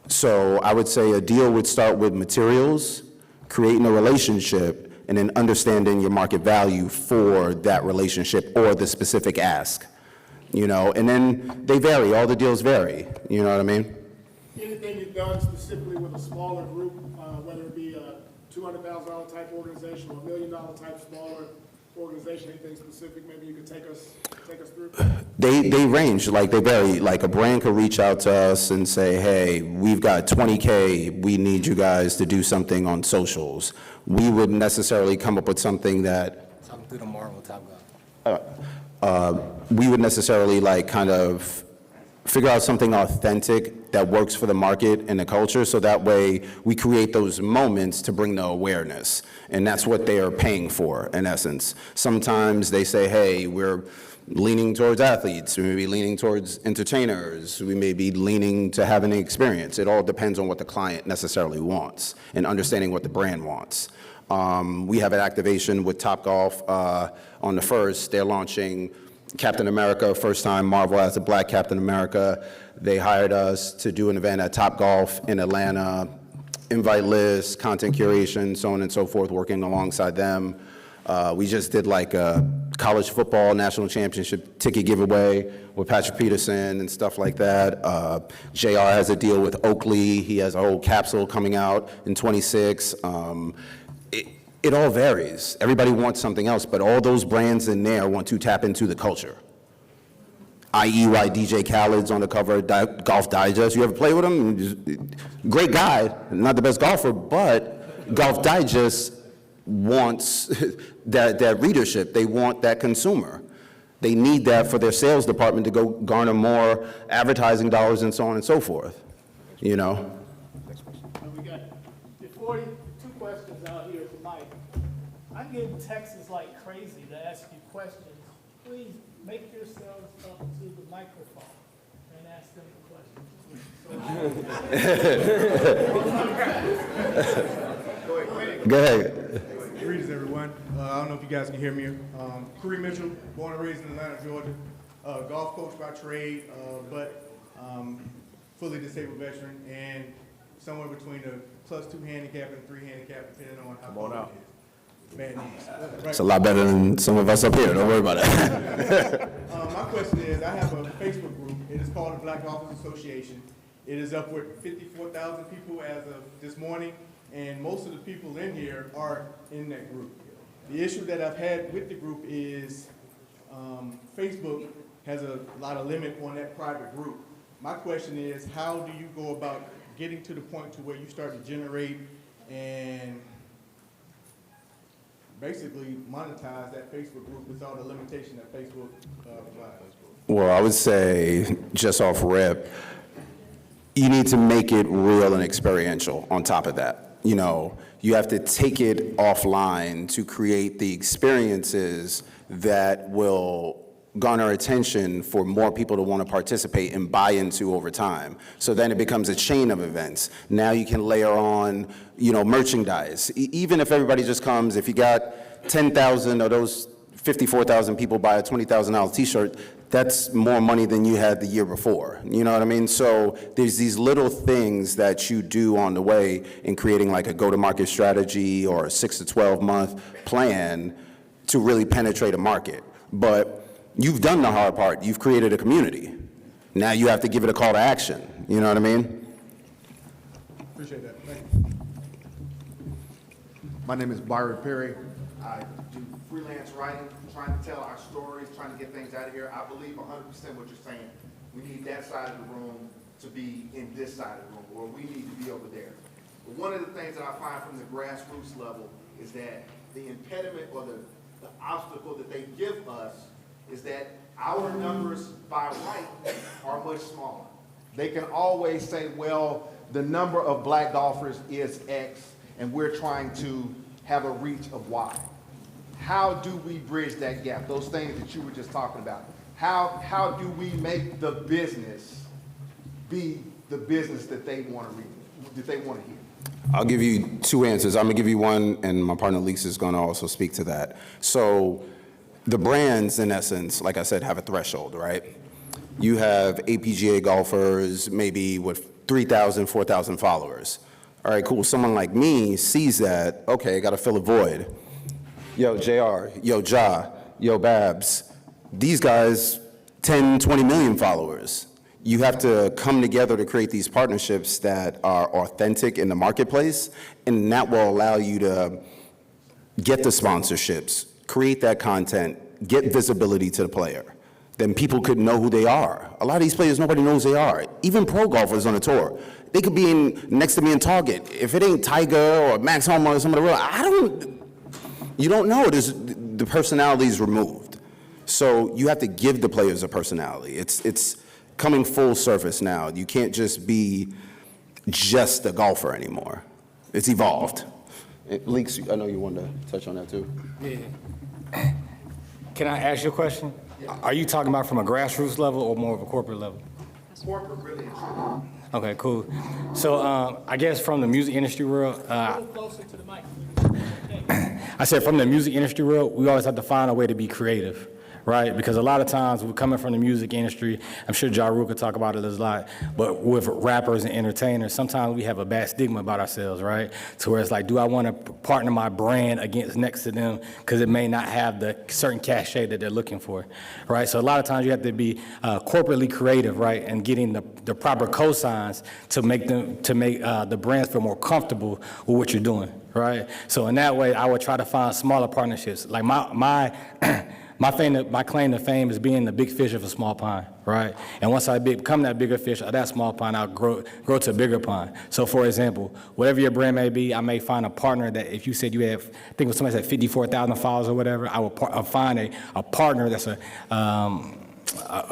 [SPEAKER 5] So I would say a deal would start with materials, creating a relationship, and then understanding your market value for that relationship or the specific ask. And then they vary, all the deals vary, you know what I mean?
[SPEAKER 7] Anything you've done specifically with a smaller group, whether it be a $200,000 type organization or $1 million type smaller organization, anything specific maybe you could take us through?
[SPEAKER 5] They range, they vary. Like a brand could reach out to us and say, hey, we've got 20K, we need you guys to do something on socials. We wouldn't necessarily come up with something that
[SPEAKER 3] Something through the Marvel Top Golf.
[SPEAKER 5] we would necessarily kind of figure out something authentic that works for the market and the culture, so that way we create those moments to bring the awareness. And that's what they are paying for, in essence. Sometimes they say, hey, we're leaning towards athletes, we may be leaning towards entertainers, we may be leaning to having an experience. It all depends on what the client necessarily wants and understanding what the brand wants. We have an activation with Topgolf on the 1st. They're launching Captain America, first time Marvel as a Black Captain America. They hired us to do an event at Topgolf in Atlanta invite lists, content curation, so on and so forth, working alongside them. We just did like a college football national championship ticket giveaway with Patrick Peterson and stuff like that. JR has a deal with Oakley. He has a whole capsule coming out in 26. It all varies. Everybody wants something else, but all those brands in there want to tap into the culture. I.e. why DJ Khaled's on the cover of Golf Digest. You ever play with him? Great guy, not the best golfer, but Golf Digest wants that readership. They want that consumer. They need that for their sales department to go garner more advertising dollars and so on and so forth, you know?
[SPEAKER 1] We got 42 questions out here tonight. I'm getting texts like crazy to ask you questions. Please make yourselves up to the microphone and ask them the questions.
[SPEAKER 5] Go ahead.
[SPEAKER 8] Greetings, everyone. I don't know if you guys can hear me. Corey Mitchell, born and raised in Atlanta, Georgia. Golf coach by trade, but fully disabled veteran, and somewhere between a +2 handicap and 3 handicap, depending on how good it is. Bad knees.
[SPEAKER 5] It's a lot better than some of us up here. Don't worry about it.
[SPEAKER 8] My question is, I have a Facebook group. It is called the Black Golfers Association. It is upward 54,000 people as of this morning, and most of the people in here are in that group. The issue that I've had with the group is Facebook has a lot of limit on that private group. My question is, how do you go about getting to the point to where you start to generate and basically monetize that Facebook group with all the limitation that Facebook provides?
[SPEAKER 5] Well, I would say, just off rip, you need to make it real and experiential on top of that. You know, you have to take it offline to create the experiences that will garner attention for more people to want to participate and buy into over time. So then it becomes a chain of events. Now you can layer on, you know, merchandise. Even if everybody just comes, if you got 10,000 of those 54,000 people buy a $20,000 t-shirt, that's more money than you had the year before. You know what I mean? So there's these little things that you do on the way in creating like a go-to-market strategy or a 6 to 12 month plan to really penetrate a market. But you've done the hard part. You've created a community. Now you have to give it a call to action. You know what I mean?
[SPEAKER 8] Appreciate that. Thank you.
[SPEAKER 9] My name is Byron Perry. I do freelance writing, trying to tell our stories, trying to get things out of here. I believe 100% what you're saying. We need that side of the room to be in this side of the room, or we need to be over there. But one of the things that I find from the grassroots level is that the impediment or the obstacle that they give us is that our numbers by right are much smaller. They can always say, well, the number of black golfers is X, and we're trying to have a reach of Y. How do we bridge that gap? Those things that you were just talking about. How do we make the business be the business that they want to read, that they want to hear?
[SPEAKER 5] I'll give you two answers. I'm gonna give you one, and my partner Lisa is gonna also speak to that. So the brands, in essence, like I said, have a threshold, right? You have APGA golfers, maybe with 3,000, 4,000 followers. All right, cool. Someone like me sees that, okay, I gotta fill a void. Yo, JR, yo, Ja, yo, Babs, these guys, 10, 20 million followers. You have to come together to create these partnerships that are authentic in the marketplace, and that will allow you to get the sponsorships, create that content, get visibility to the player. Then people could know who they are. A lot of these players, nobody knows who they are. Even pro golfers on the tour. They could be next to me in Target. If it ain't Tiger or Max Homa or some of the real, you don't know. The personality is removed. So you have to give the players a personality. It's coming full surface now. You can't just be just a golfer anymore. It's evolved. Leaks, I know you wanted to touch on that too.
[SPEAKER 10] Yeah. Can I ask you a question? Are you talking about from a grassroots level or more of a corporate level?
[SPEAKER 9] Corporate, really, and truly.
[SPEAKER 10] Okay, cool. So I guess from the music industry world,
[SPEAKER 1] A little closer to the mic.
[SPEAKER 10] I said from the music industry world, we always have to find a way to be creative, right? Because a lot of times we're coming from the music industry, I'm sure Ja Rule could talk about it a lot, but with rappers and entertainers, sometimes we have a bad stigma about ourselves, right? To where it's like, do I want to partner my brand against next to them because it may not have the certain cachet that they're looking for, right? So a lot of times you have to be corporately creative, right, and getting the proper cosigns to make the brands feel more comfortable with what you're doing, right? So in that way, I would try to find smaller partnerships. Like my claim to fame is being the big fish of a small pond, right? And once I become that bigger fish of that small pond, I'll grow to a bigger pond. So for example, whatever your brand may be, I may find a partner that if you said you have, I think somebody said 54,000 followers or whatever, I will find a partner that's a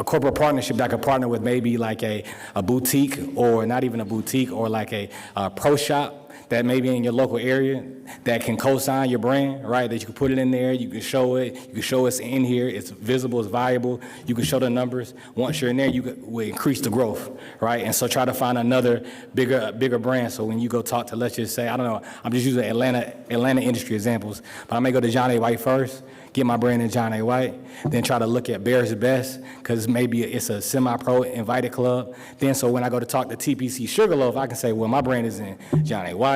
[SPEAKER 10] corporate partnership that I could partner with, maybe like a boutique, or not even a boutique, or like a pro shop that may be in your local area that can co-sign your brand, right? That you can put it in there, you can show it, you can show it's in here, it's visible, it's valuable, you can show the numbers. Once you're in there, will increase the growth, right? And so try to find another bigger brand. So when you go talk to, let's just say, I don't know, I'm just using Atlanta industry examples, but I may go to John A. White first, get my brand in John A. White, then try to look at Bears Best, because maybe it's a semi-pro invited club. Then so when I go to talk to TPC Sugarloaf, I can say, well, my brand is in John A. White,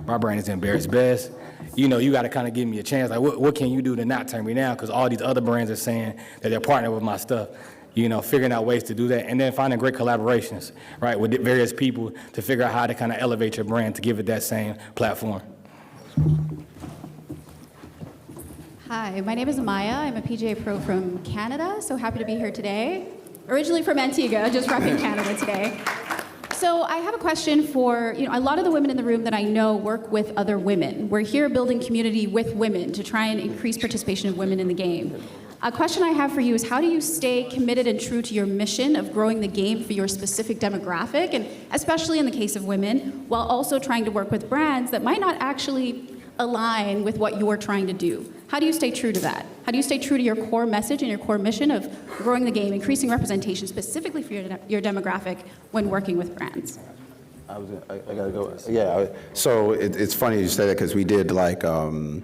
[SPEAKER 10] my brand is in Bears Best. You know, you got to kind of give me a chance. Like, what can you do to not turn me down? Because all these other brands are saying that they're partnering with my stuff. You know, figuring out ways to do that, and then finding great collaborations, right, with various people to figure out how to kind of elevate your brand to give it that same platform.
[SPEAKER 11] Hi, my name is Amaya. I'm a PGA pro from Canada, so happy to be here today. Originally from Antigua, just repping Canada today. So I have a question for, a lot of the women in the room that I know work with other women. We're here building community with women to try and increase participation of women in the game. A question I have for you is, how do you stay committed and true to your mission of growing the game for your specific demographic, and especially in the case of women, while also trying to work with brands that might not actually align with what you're trying to do? How do you stay true to that? How do you stay true to your core message and your core mission of growing the game, increasing representation specifically for your demographic when working with brands?
[SPEAKER 5] I gotta go. Yeah. So it's funny you say that, because we did like a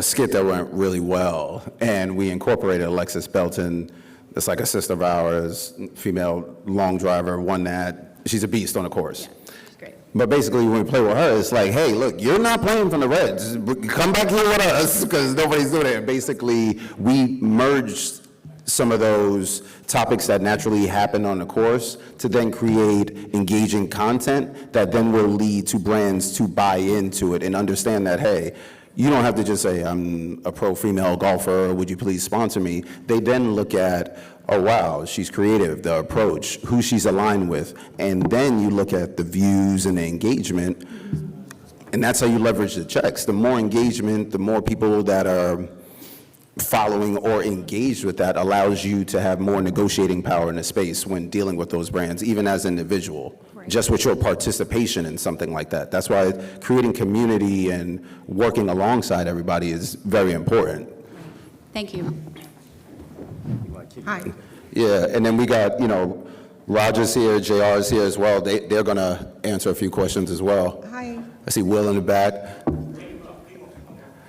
[SPEAKER 5] skit that went really well, and we incorporated Alexis Belton. That's like a sister of ours, female long driver, won that. She's a beast on the course.
[SPEAKER 11] Yeah, she's great.
[SPEAKER 5] But basically, when we play with her, it's like, hey, look, you're not playing from the Reds. Come back here with us, because nobody's doing it. And basically, we merged some of those topics that naturally happen on the course to then create engaging content that then will lead to brands to buy into it and understand that, hey, you don't have to just say, I'm a pro female golfer, would you please sponsor me? They then look at, oh wow, she's creative, the approach, who she's aligned with, and then you look at the views and the engagement, and that's how you leverage the checks. The more engagement, the more people that are following or engaged with that allows you to have more negotiating power in the space when dealing with those brands, even as an individual. Right. Just with your participation in something like that. That's why creating community and working alongside everybody is very important.
[SPEAKER 11] Thank you.
[SPEAKER 12] Hi.
[SPEAKER 5] Yeah, and then we got, Roger's here, JR's here as well. They're going to answer a few questions as well.
[SPEAKER 12] Hi.
[SPEAKER 5] I see Will in the back.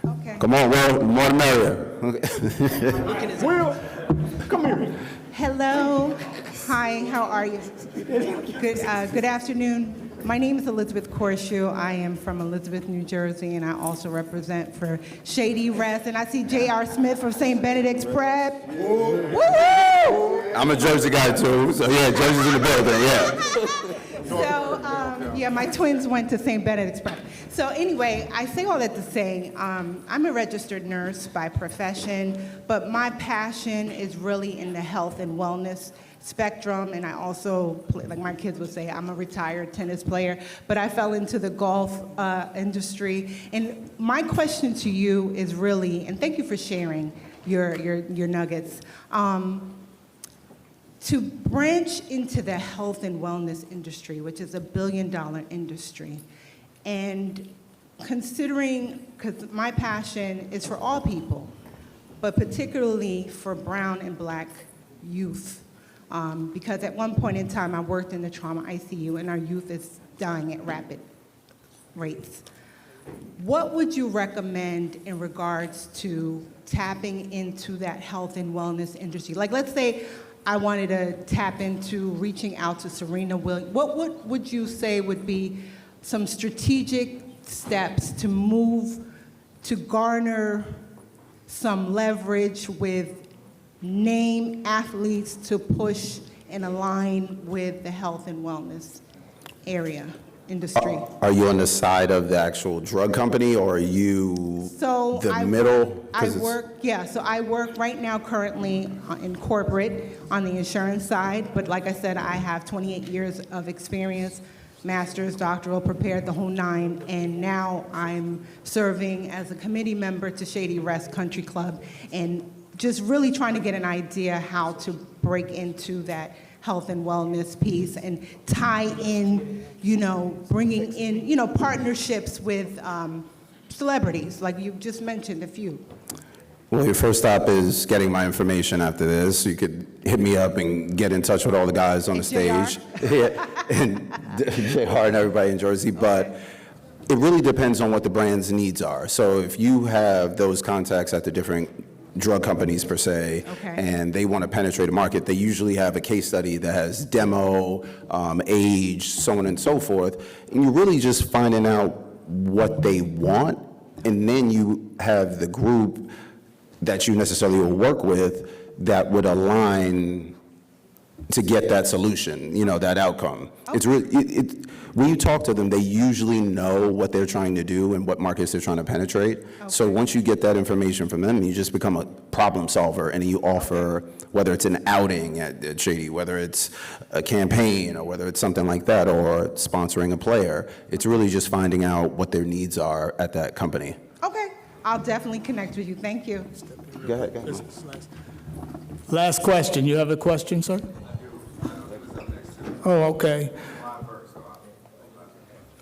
[SPEAKER 12] Okay.
[SPEAKER 5] Come on, Will, more the merrier.
[SPEAKER 8] Will, come here.
[SPEAKER 12] Hello. Hi, how are you? Good afternoon. My name is Elizabeth Corshoe. I am from Elizabeth, New Jersey, and I also represent for Shady Rest. And I see J.R. Smith from St. Benedict's Prep. Woo-hoo!
[SPEAKER 5] I'm a Jersey guy too, so yeah, Jersey's in the building, yeah.
[SPEAKER 12] So, my twins went to St. Benedict's Prep. So anyway, I say all that to say, I'm a registered nurse by profession, but my passion is really in the health and wellness spectrum, and I also, like my kids would say, I'm a retired tennis player, but I fell into the golf industry. And my question to you is really, and thank you for sharing your nuggets, to branch into the health and wellness industry, which is $1 billion industry, and considering, because my passion is for all people, but particularly for brown and black youth, because at one point in time I worked in the trauma ICU and our youth is dying at rapid rates. What would you recommend in regards to tapping into that health and wellness industry? Like, let's say I wanted to tap into reaching out to Serena Williams. What would you say would be some strategic steps to move to garner some leverage with name athletes to push and align with the health and wellness area, industry?
[SPEAKER 5] Are you on the side of the actual drug company, or are you
[SPEAKER 12] So
[SPEAKER 5] the middle?
[SPEAKER 12] So I work right now currently in corporate on the insurance side, but like I said, I have 28 years of experience, master's, doctoral, prepared the whole nine, and now I'm serving as a committee member to Shady Rest Country Club, and just really trying to get an idea how to break into that health and wellness piece and tie in, bringing in, partnerships with celebrities, like you just mentioned a few.
[SPEAKER 5] Well, your first stop is getting my information after this. You could hit me up and get in touch with all the guys on the stage. Yeah, and JR and everybody in Jersey. But it really depends on what the brand's needs are. So if you have those contacts at the different drug companies per se, and they want to penetrate a market, they usually have a case study that has demo, age, so on and so forth. And you're really just finding out what they want, and then you have the group that you necessarily will work with that would align to get that solution, that outcome. It's really, when you talk to them, they usually know what they're trying to do and what markets they're trying to penetrate. So once you get that information from them, you just become a problem solver, and you offer, whether it's an outing at Shady, whether it's a campaign, or whether it's something like that, or sponsoring a player. It's really just finding out what their needs are at that company.
[SPEAKER 12] Okay, I'll definitely connect with you. Thank you.
[SPEAKER 5] Go ahead.
[SPEAKER 1] Last question. You have a question, sir? Oh, okay.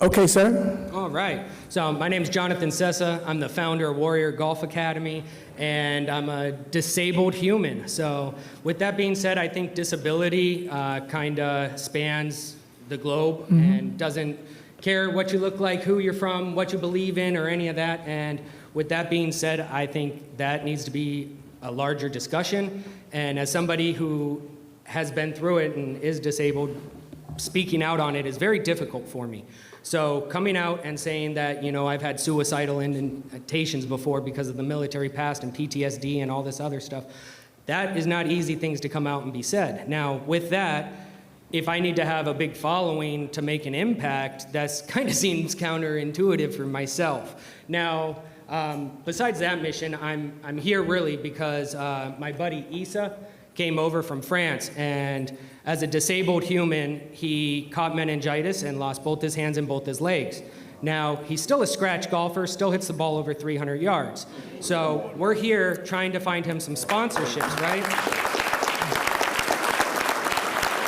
[SPEAKER 1] Okay, sir.
[SPEAKER 4] All right. So my name is Jonathan Sessa. I'm the founder of Warrior Golf Academy, and I'm a disabled human. So with that being said, I think disability kind of spans the globe and doesn't care what you look like, who you're from, what you believe in, or any of that. And with that being said, I think that needs to be a larger discussion. And as somebody who has been through it and is disabled, speaking out on it is very difficult for me. So coming out and saying that, I've had suicidal indentations before because of the military past and PTSD and all this other stuff, that is not easy things to come out and be said. Now, with that, if I need to have a big following to make an impact, that kind of seems counterintuitive for myself. Now, besides that mission, I'm here really because my buddy Issa came over from France, and as a disabled human, he caught meningitis and lost both his hands and both his legs. Now, he's still a scratch golfer, still hits the ball over 300 yards. So we're here trying to find him some sponsorships, right?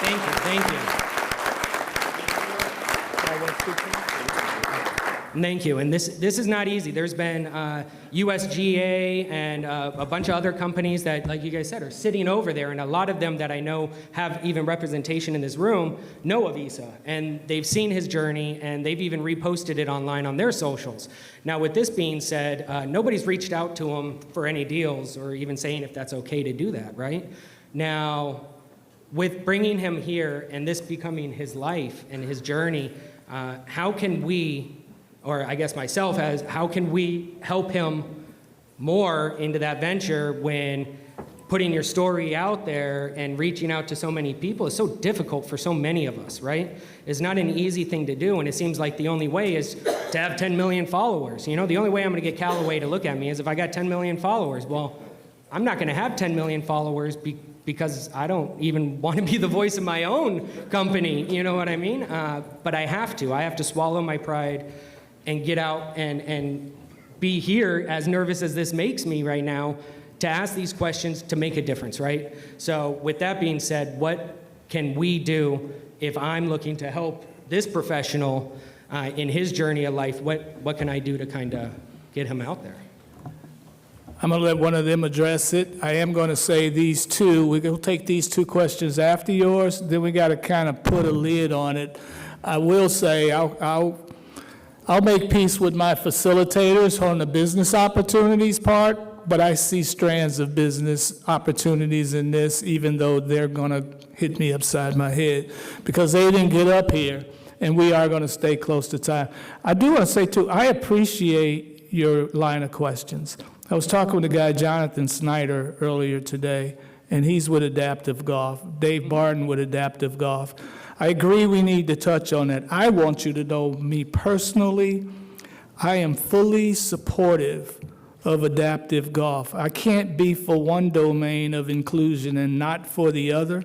[SPEAKER 4] Thank you. Thank you, and this is not easy. There's been USGA and a bunch of other companies that, like you guys said, are sitting over there, and a lot of them that I know have even representation in this room know of Issa, and they've seen his journey, and they've even reposted it online on their socials. Now, with this being said, nobody's reached out to him for any deals or even saying if that's okay to do that, right? Now, with bringing him here and this becoming his life and his journey, how can we, or I guess myself as, how can we help him more into that venture when putting your story out there and reaching out to so many people is so difficult for so many of us, right? It's not an easy thing to do, and it seems like the only way is to have 10 million followers. The only way I'm gonna get Callaway to look at me is if I got 10 million followers. Well, I'm not gonna have 10 million followers because I don't even want to be the voice of my own company, you know what I mean? But I have to swallow my pride and get out and be here, as nervous as this makes me right now, to ask these questions to make a difference, right? So with that being said, what can we do if I'm looking to help this professional in his journey of life? What can I do to kind of get him out there?
[SPEAKER 1] I'm going to let one of them address it. I am going to say these two. We're going to take these two questions after yours. Then we got to kind of put a lid on it. I will say I'll make peace with my facilitators on the business opportunities part, but I see strands of business opportunities in this, even though they're going to hit me upside my head, because they didn't get up here, and we are going to stay close to time. I do want to say, too, I appreciate your line of questions. I was talking with a guy, Jonathan Snyder, earlier today, and he's with Adaptive Golf. Dave Barton with Adaptive Golf. I agree we need to touch on that. I want you to know, me personally, I am fully supportive of adaptive golf. I can't be for one domain of inclusion and not for the other.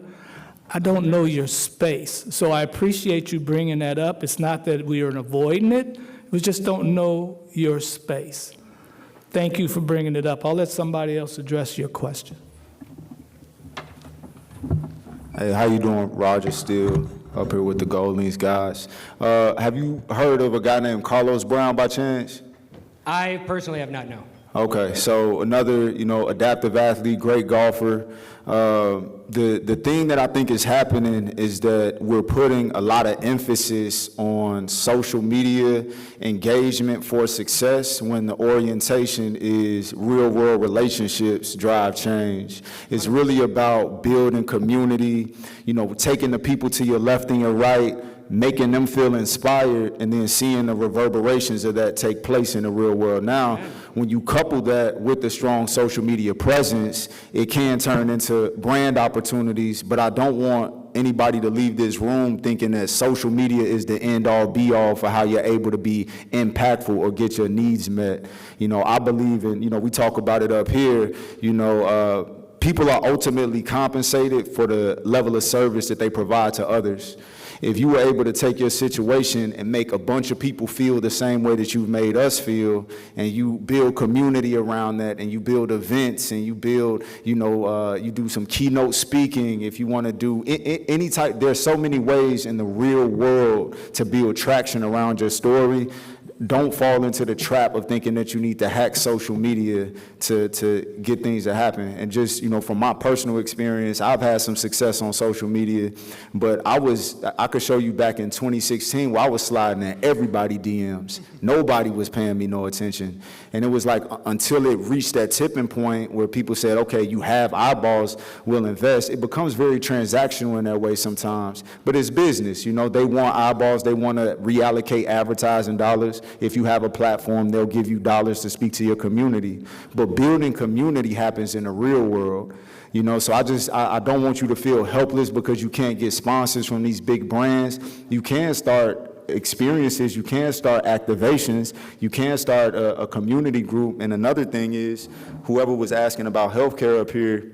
[SPEAKER 1] I don't know your space. So I appreciate you bringing that up. It's not that we are avoiding it. We just don't know your space. Thank you for bringing it up. I'll let somebody else address your question.
[SPEAKER 13] Hey, how you doing? Roger Steele, up here with the Goldlings guys. Have you heard of a guy named Carlos Brown by chance?
[SPEAKER 4] I personally have not, no.
[SPEAKER 13] Okay, so another, adaptive athlete, great golfer. The thing that I think is happening is that we're putting a lot of emphasis on social media engagement for success when the orientation is real-world relationships drive change. It's really about building community, taking the people to your left and your right, making them feel inspired, and then seeing the reverberations of that take place in the real world. Now, when you couple that with the strong social media presence, it can turn into brand opportunities, but I don't want anybody to leave this room thinking that social media is the end-all, be-all for how you're able to be impactful or get your needs met. I believe in, we talk about it up here, people are ultimately compensated for the level of service that they provide to others. If you were able to take your situation and make a bunch of people feel the same way that you've made us feel, and you build community around that, and you build events, and you build, you do some keynote speaking, if you want to do any type, there's so many ways in the real world to build traction around your story. Don't fall into the trap of thinking that you need to hack social media to get things to happen. And just, from my personal experience, I've had some success on social media, but I could show you back in 2016 where I was sliding in everybody DMs. Nobody was paying me no attention. And it was like until it reached that tipping point where people said, okay, you have eyeballs, we'll invest. It becomes very transactional in that way sometimes, but it's business. They want eyeballs, they want to reallocate advertising dollars. If you have a platform, they'll give you dollars to speak to your community. But building community happens in the real world. So I don't want you to feel helpless because you can't get sponsors from these big brands. You can start experiences, you can start activations, you can start a community group. And another thing is, whoever was asking about healthcare up here,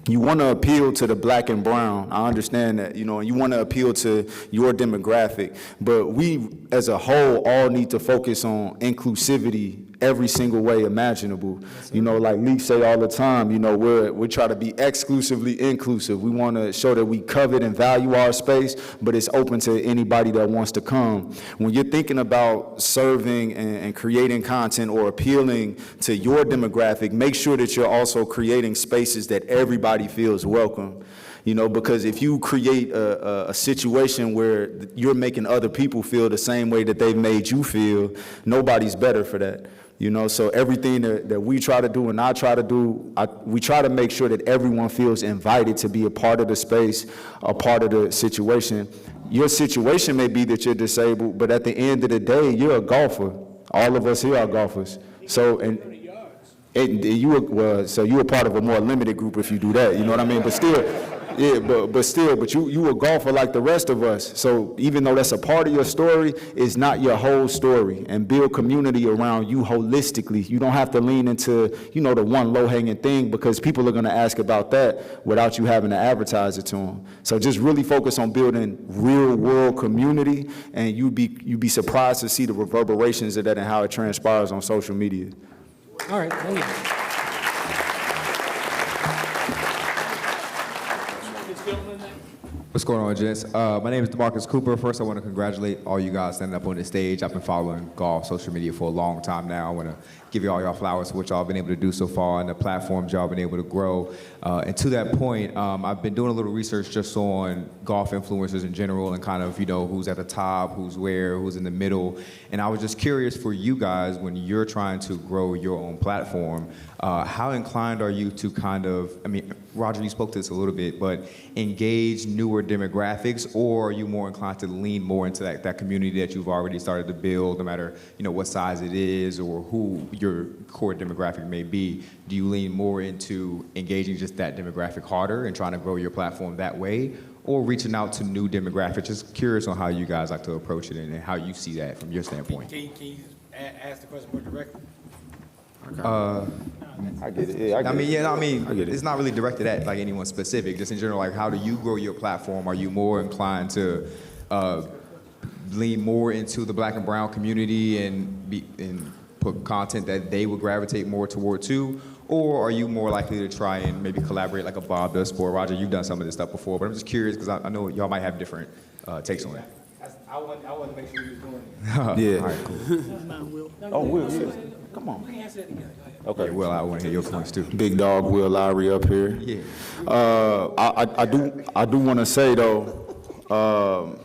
[SPEAKER 13] you want to appeal to the black and brown. I understand that, and you want to appeal to your demographic. But we, as a whole, all need to focus on inclusivity every single way imaginable. Like Leaf say all the time, we try to be exclusively inclusive. We want to show that we covet and value our space, but it's open to anybody that wants to come. When you're thinking about serving and creating content or appealing to your demographic, make sure that you're also creating spaces that everybody feels welcome. Because if you create a situation where you're making other people feel the same way that they've made you feel, nobody's better for that. So everything that we try to do and I try to do, we try to make sure that everyone feels invited to be a part of the space, a part of the situation. Your situation may be that you're disabled, but at the end of the day, you're a golfer. All of us here are golfers. So, so you're a part of a more limited group if you do that, you know what I mean? But still, yeah, but you a golfer like the rest of us. So even though that's a part of your story, it's not your whole story. And build community around you holistically. You don't have to lean into, the one low-hanging thing, because people are going to ask about that without you having to advertise it to them. So just really focus on building real-world community, and you'd be surprised to see the reverberations of that and how it transpires on social media.
[SPEAKER 4] All right, thank you.
[SPEAKER 14] What's going on, gents? My name is DeMarcus Cooper. First, I want to congratulate all you guys standing up on the stage. I've been following golf social media for a long time now. I want to give you all y'all flowers for what y'all been able to do so far and the platforms y'all been able to grow. And to that point, I've been doing a little research just on golf influencers in general and kind of, who's at the top, who's where, who's in the middle. And I was just curious for you guys, when you're trying to grow your own platform, how inclined are you to kind of, Roger, you spoke to this a little bit, but engage newer demographics, or are you more inclined to lean more into that community that you've already started to build, no matter what size it is or who your core demographic may be? Do you lean more into engaging just that demographic harder and trying to grow your platform that way, or reaching out to new demographics? Just curious on how you guys like to approach it and how you see that from your standpoint.
[SPEAKER 3] Can you ask the question more directly?
[SPEAKER 13] I get it. Yeah, I get it.
[SPEAKER 14] It's not really directed at like anyone specific. Just in general, like how do you grow your platform? Are you more inclined to lean more into the Black and brown community and put content that they would gravitate more toward too? Or are you more likely to try and maybe collaborate like a Bob does for Roger? You've done some of this stuff before, but I'm just curious because I know y'all might have different takes on it.
[SPEAKER 3] I want to make sure you're doing it.
[SPEAKER 13] Yeah.
[SPEAKER 14] All right, cool.
[SPEAKER 13] Oh, Will, yeah. Come on.
[SPEAKER 3] We can answer that together. Go ahead.
[SPEAKER 13] Okay.
[SPEAKER 14] Yeah, Will, I want to hear your points too.
[SPEAKER 13] Big dog Will Lowry up here.
[SPEAKER 14] Yeah.
[SPEAKER 13] I do want to say though,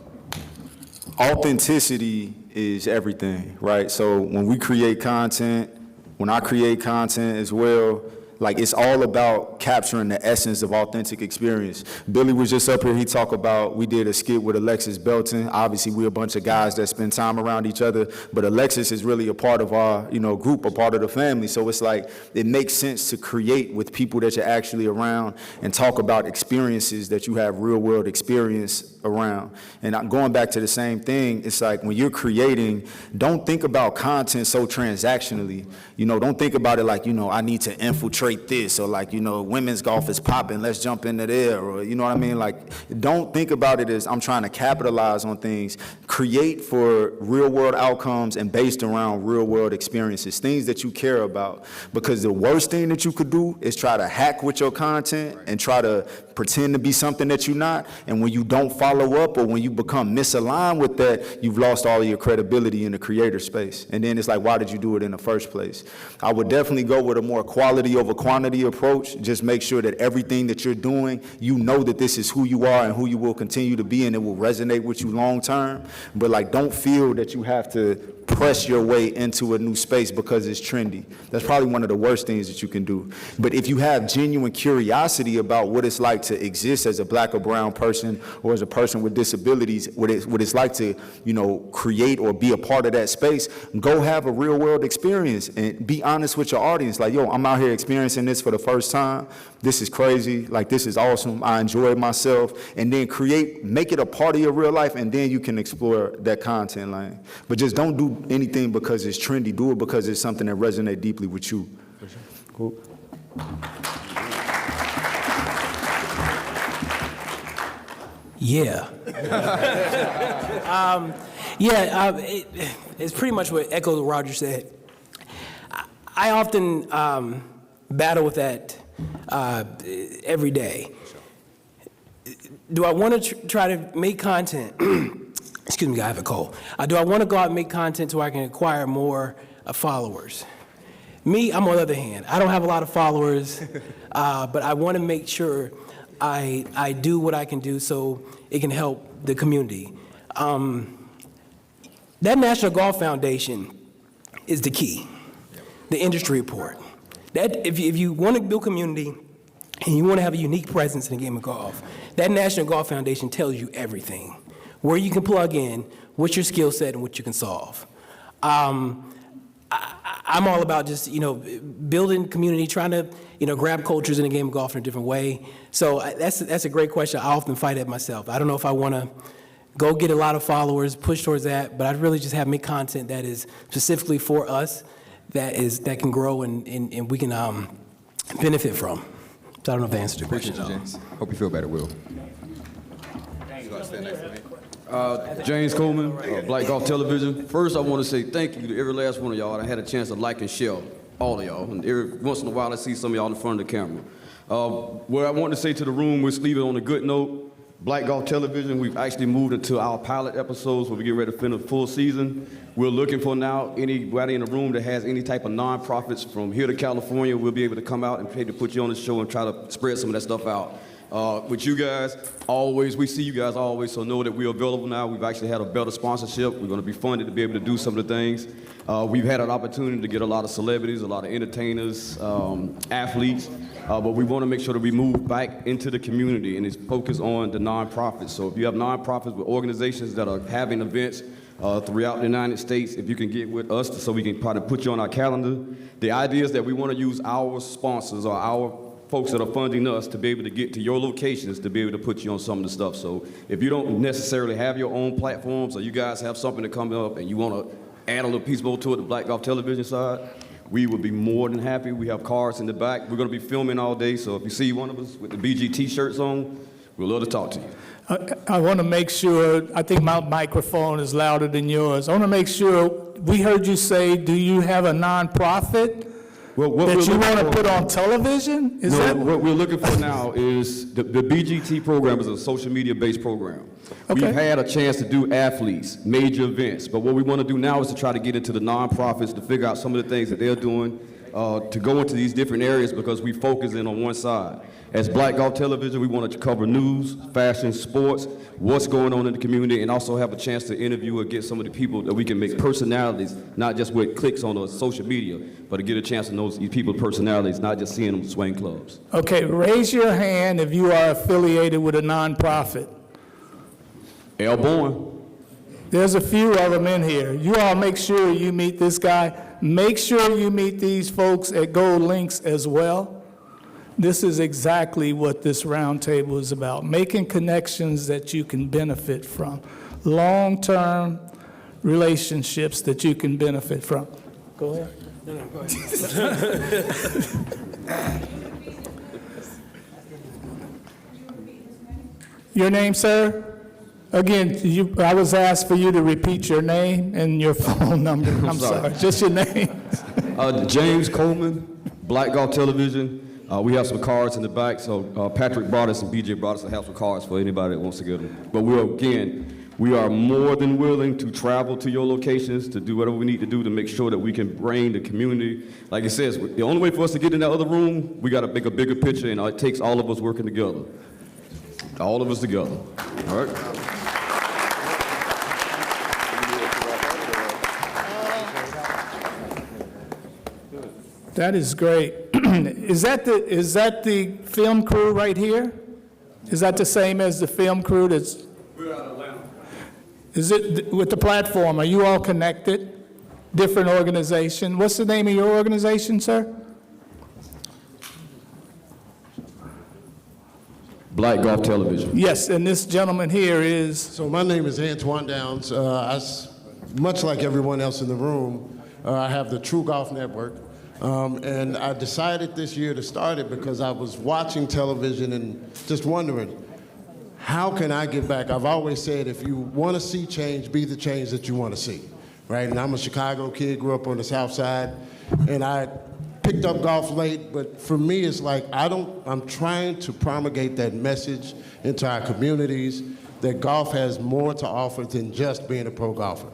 [SPEAKER 13] authenticity is everything, right? So when we create content, when I create content as well, like it's all about capturing the essence of authentic experience. Billy was just up here, he talked about, we did a skit with Alexis Belton. Obviously we're a bunch of guys that spend time around each other, but Alexis is really a part of our, group, a part of the family. So it's like, it makes sense to create with people that you're actually around and talk about experiences that you have real world experience around. And going back to the same thing, it's like when you're creating, don't think about content so transactionally. Don't think about it like, I need to infiltrate this, or like, women's golf is popping, let's jump into there, or you know what I mean? Like, don't think about it as I'm trying to capitalize on things. Create for real world outcomes and based around real world experiences, things that you care about. Because the worst thing that you could do is try to hack with your content and try to pretend to be something that you're not. And when you don't follow up or when you become misaligned with that, you've lost all of your credibility in the creator space. And then it's like, why did you do it in the first place? I would definitely go with a more quality over quantity approach. Just make sure that everything that you're doing, that this is who you are and who you will continue to be, and it will resonate with you long term. But like, don't feel that you have to press your way into a new space because it's trendy. That's probably one of the worst things that you can do. But if you have genuine curiosity about what it's like to exist as a Black or brown person, or as a person with disabilities, what it's like to, create or be a part of that space, go have a real world experience and be honest with your audience. Like, I'm out here experiencing this for the first time. This is crazy. Like, this is awesome. I enjoyed myself. And then make it a part of your real life, and then you can explore that content lane. But just don't do anything because it's trendy. Do it because it's something that resonates deeply with you. Cool.
[SPEAKER 3] Yeah. It's pretty much what echoed what Roger said. I often battle with that every day. Do I want to try to make content? Excuse me, I have a cold. Do I want to go out and make content so I can acquire more followers? Me, I'm on the other hand. I don't have a lot of followers, but I want to make sure I do what I can do so it can help the community. That National Golf Foundation is the key, the industry report. That if you want to build community and you want to have a unique presence in the game of golf, that National Golf Foundation tells you everything. Where you can plug in, what's your skill set, and what you can solve. I'm all about just, building community, trying to, grab cultures in the game of golf in a different way. So that's a great question. I often fight it myself. I don't know if I want to go get a lot of followers, push towards that, but I'd really just have make content that is specifically for us, that can grow and we can benefit from. So I don't know if that answered your question.
[SPEAKER 14] James. Hope you feel better, Will.
[SPEAKER 15] James Coleman, Black Golf Television. First, I want to say thank you to every last one of y'all. I had a chance to like and share all of y'all. And every once in a while, I see some of y'all in front of the camera. What I want to say to the room, we're leaving on a good note. Black Golf Television, we've actually moved into our pilot episodes where we get ready to finish the full season. We're looking for now anybody in the room that has any type of nonprofits from here to California. We'll be able to come out and pay to put you on the show and try to spread some of that stuff out. With you guys, always, we see you guys always, so know that we're available now. We've actually had a better sponsorship. We're going to be funded to be able to do some of the things. We've had an opportunity to get a lot of celebrities, a lot of entertainers, athletes, but we want to make sure that we move back into the community and it's focused on the nonprofits. So if you have nonprofits with organizations that are having events throughout the United States, if you can get with us so we can probably put you on our calendar. The idea is that we want to use our sponsors or our folks that are funding us to be able to get to your locations to be able to put you on some of the stuff. So if you don't necessarily have your own platforms or you guys have something to come up and you want to add a little piece more to it, the Black Golf Television side, we would be more than happy. We have cars in the back. We're going to be filming all day, so if you see one of us with the BG t-shirts on, we'd love to talk to you.
[SPEAKER 1] I want to make sure, I think my microphone is louder than yours. I want to make sure, we heard you say, do you have a nonprofit that you want to put on television?
[SPEAKER 15] What we're looking for now is the BGT program is a social media-based program.
[SPEAKER 1] Okay.
[SPEAKER 15] We've had a chance to do athletes, major events, but what we want to do now is to try to get into the nonprofits to figure out some of the things that they're doing to go into these different areas because we focus in on one side. As Black Golf Television, we wanted to cover news, fashion, sports, what's going on in the community, and also have a chance to interview or get some of the people that we can make personalities, not just with clicks on the social media, but to get a chance to know these people's personalities, not just seeing them swing clubs.
[SPEAKER 1] Okay, raise your hand if you are affiliated with a nonprofit.
[SPEAKER 15] Airborne.
[SPEAKER 1] There's a few of them in here. You all make sure you meet this guy. Make sure you meet these folks at Gold Links as well. This is exactly what this roundtable is about, making connections that you can benefit from, long-term relationships that you can benefit from. Go ahead. No, go ahead. Your name, sir? Again, I was asked for you to repeat your name and your phone number. I'm sorry. Just your name.
[SPEAKER 15] James Coleman, Black Golf Television. We have some cards in the back, so Patrick brought us and BJ brought us to have some cards for anybody that wants to get them. But we are more than willing to travel to your locations to do whatever we need to do to make sure that we can bring the community. Like it says, the only way for us to get in that other room, we got to make a bigger picture, and it takes all of us working together. All of us together. All right?
[SPEAKER 1] That is great. Is that the film crew right here? Is that the same as the film crew that's?
[SPEAKER 15] We're out of Atlanta.
[SPEAKER 1] Is it with the platform? Are you all connected? Different organization? What's the name of your organization, sir?
[SPEAKER 15] Black Golf Television.
[SPEAKER 1] Yes, and this gentleman here is?
[SPEAKER 16] So my name is Antoine Downs. Much like everyone else in the room, I have the True Golf Network. And I decided this year to start it because I was watching television and just wondering, how can I give back? I've always said, if you want to see change, be the change that you want to see, right? And I'm a Chicago kid, grew up on the South Side, and I picked up golf late, but for me, it's like, I'm trying to promulgate that message into our communities that golf has more to offer than just being a pro golfer.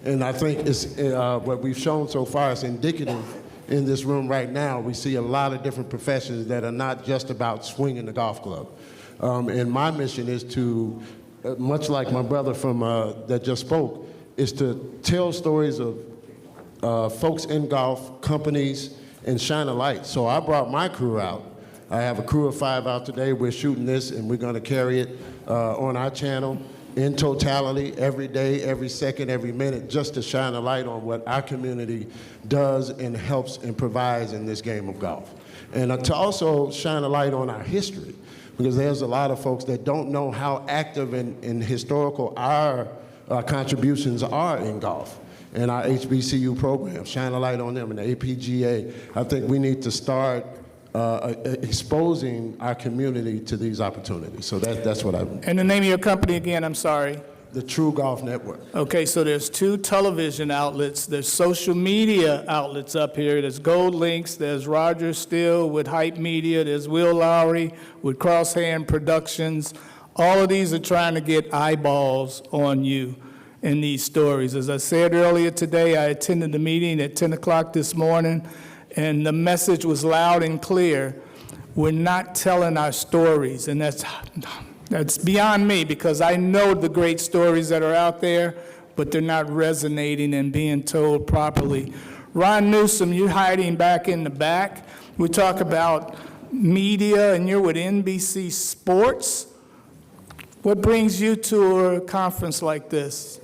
[SPEAKER 16] And I think it's, what we've shown so far is indicative. In this room right now, we see a lot of different professions that are not just about swinging the golf club. And my mission is to, much like my brother from that just spoke, is to tell stories of folks in golf, companies, and shine a light. So I brought my crew out. I have a crew of 5 out today. We're shooting this, and we're going to carry it on our channel in totality, every day, every second, every minute, just to shine a light on what our community does and helps and provides in this game of golf. And to also shine a light on our history, because there's a lot of folks that don't know how active and historical our contributions are in golf. And our HBCU program, shine a light on them, and the APGA. I think we need to start exposing our community to these opportunities. So that's what I.
[SPEAKER 1] And the name of your company again, I'm sorry?
[SPEAKER 16] The True Golf Network.
[SPEAKER 1] Okay, so there's 2 television outlets, there's social media outlets up here, there's Gold Links, there's Roger Steele with Hype Media, there's Will Lowry with Crosshand Productions. All of these are trying to get eyeballs on you in these stories. As I said earlier today, I attended the meeting at 10 o'clock this morning, and the message was loud and clear. We're not telling our stories, and that's beyond me, because I know the great stories that are out there, but they're not resonating and being told properly. Ron Newsom, you're hiding back in the back. We talk about media, and you're with NBC Sports. What brings you to a conference like this?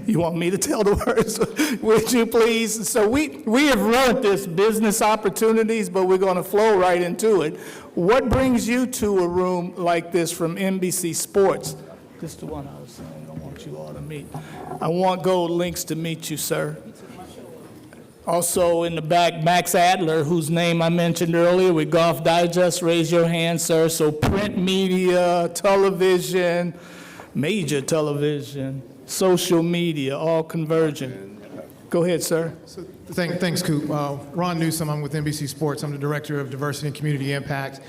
[SPEAKER 1] You want me to tell the words? Would you please? So we have run this business opportunities, but we're going to flow right into it. What brings you to a room like this from NBC Sports? This is the one I was saying I want you all to meet. I want Gold Links to meet you, sir. Also in the back, Max Adler, whose name I mentioned earlier with Golf Digest. Raise your hand, sir. So print media, television, major television, social media, all converging. Go ahead, sir.
[SPEAKER 17] Thanks, Coop. Ron Newsom, I'm with NBC Sports. I'm the Director of Diversity and Community Impact.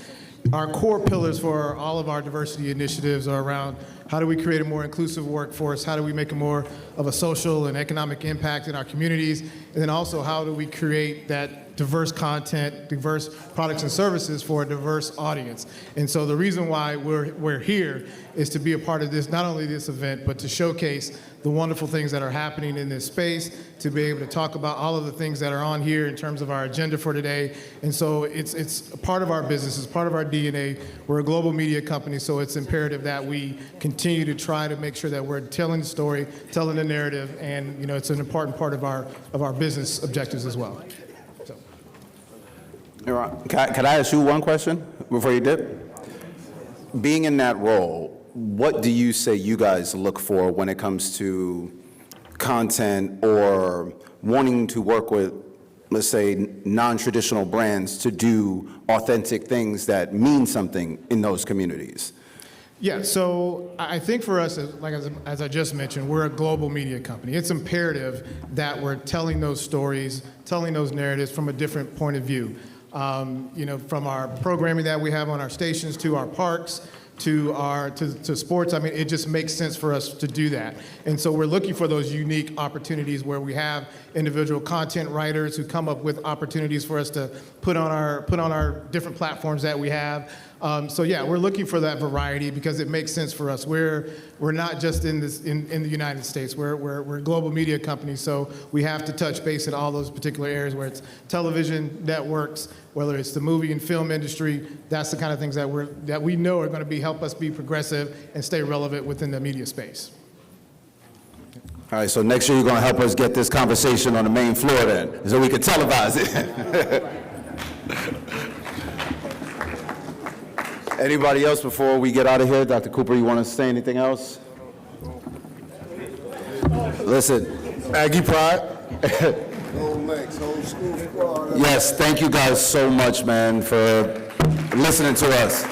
[SPEAKER 17] Our core pillars for all of our diversity initiatives are around how do we create a more inclusive workforce, how do we make a more of a social and economic impact in our communities, and then also how do we create that diverse content, diverse products and services for a diverse audience. And so the reason why we're here is to be a part of this, not only this event, but to showcase the wonderful things that are happening in this space, to be able to talk about all of the things that are on here in terms of our agenda for today. And so it's a part of our business, it's part of our DNA. We're a global media company, so it's imperative that we continue to try to make sure that we're telling the story, telling the narrative, and it's an important part of our business objectives as well.
[SPEAKER 5] Can I ask you one question before you dip? Being in that role, what do you say you guys look for when it comes to content or wanting to work with, let's say, non-traditional brands to do authentic things that mean something in those communities?
[SPEAKER 17] Yeah, so I think for us, as I just mentioned, we're a global media company. It's imperative that we're telling those stories, telling those narratives from a different point of view. From our programming that we have on our stations to our parks, to sports. I mean, it just makes sense for us to do that. And so we're looking for those unique opportunities where we have individual content writers who come up with opportunities for us to put on our different platforms that we have. So yeah, we're looking for that variety because it makes sense for us. We're not just in the United States. We're a global media company, so we have to touch base in all those particular areas where it's television networks, whether it's the movie and film industry. That's the kind of things that we know are going to help us be progressive and stay relevant within the media space.
[SPEAKER 5] All right, so next year you're going to help us get this conversation on the main floor then, so we can televise it. Anybody else before we get out of here? Dr. Cooper, you want to say anything else? Listen.
[SPEAKER 16] Aggie Pride.
[SPEAKER 5] Yes, thank you guys so much, man, for listening to us.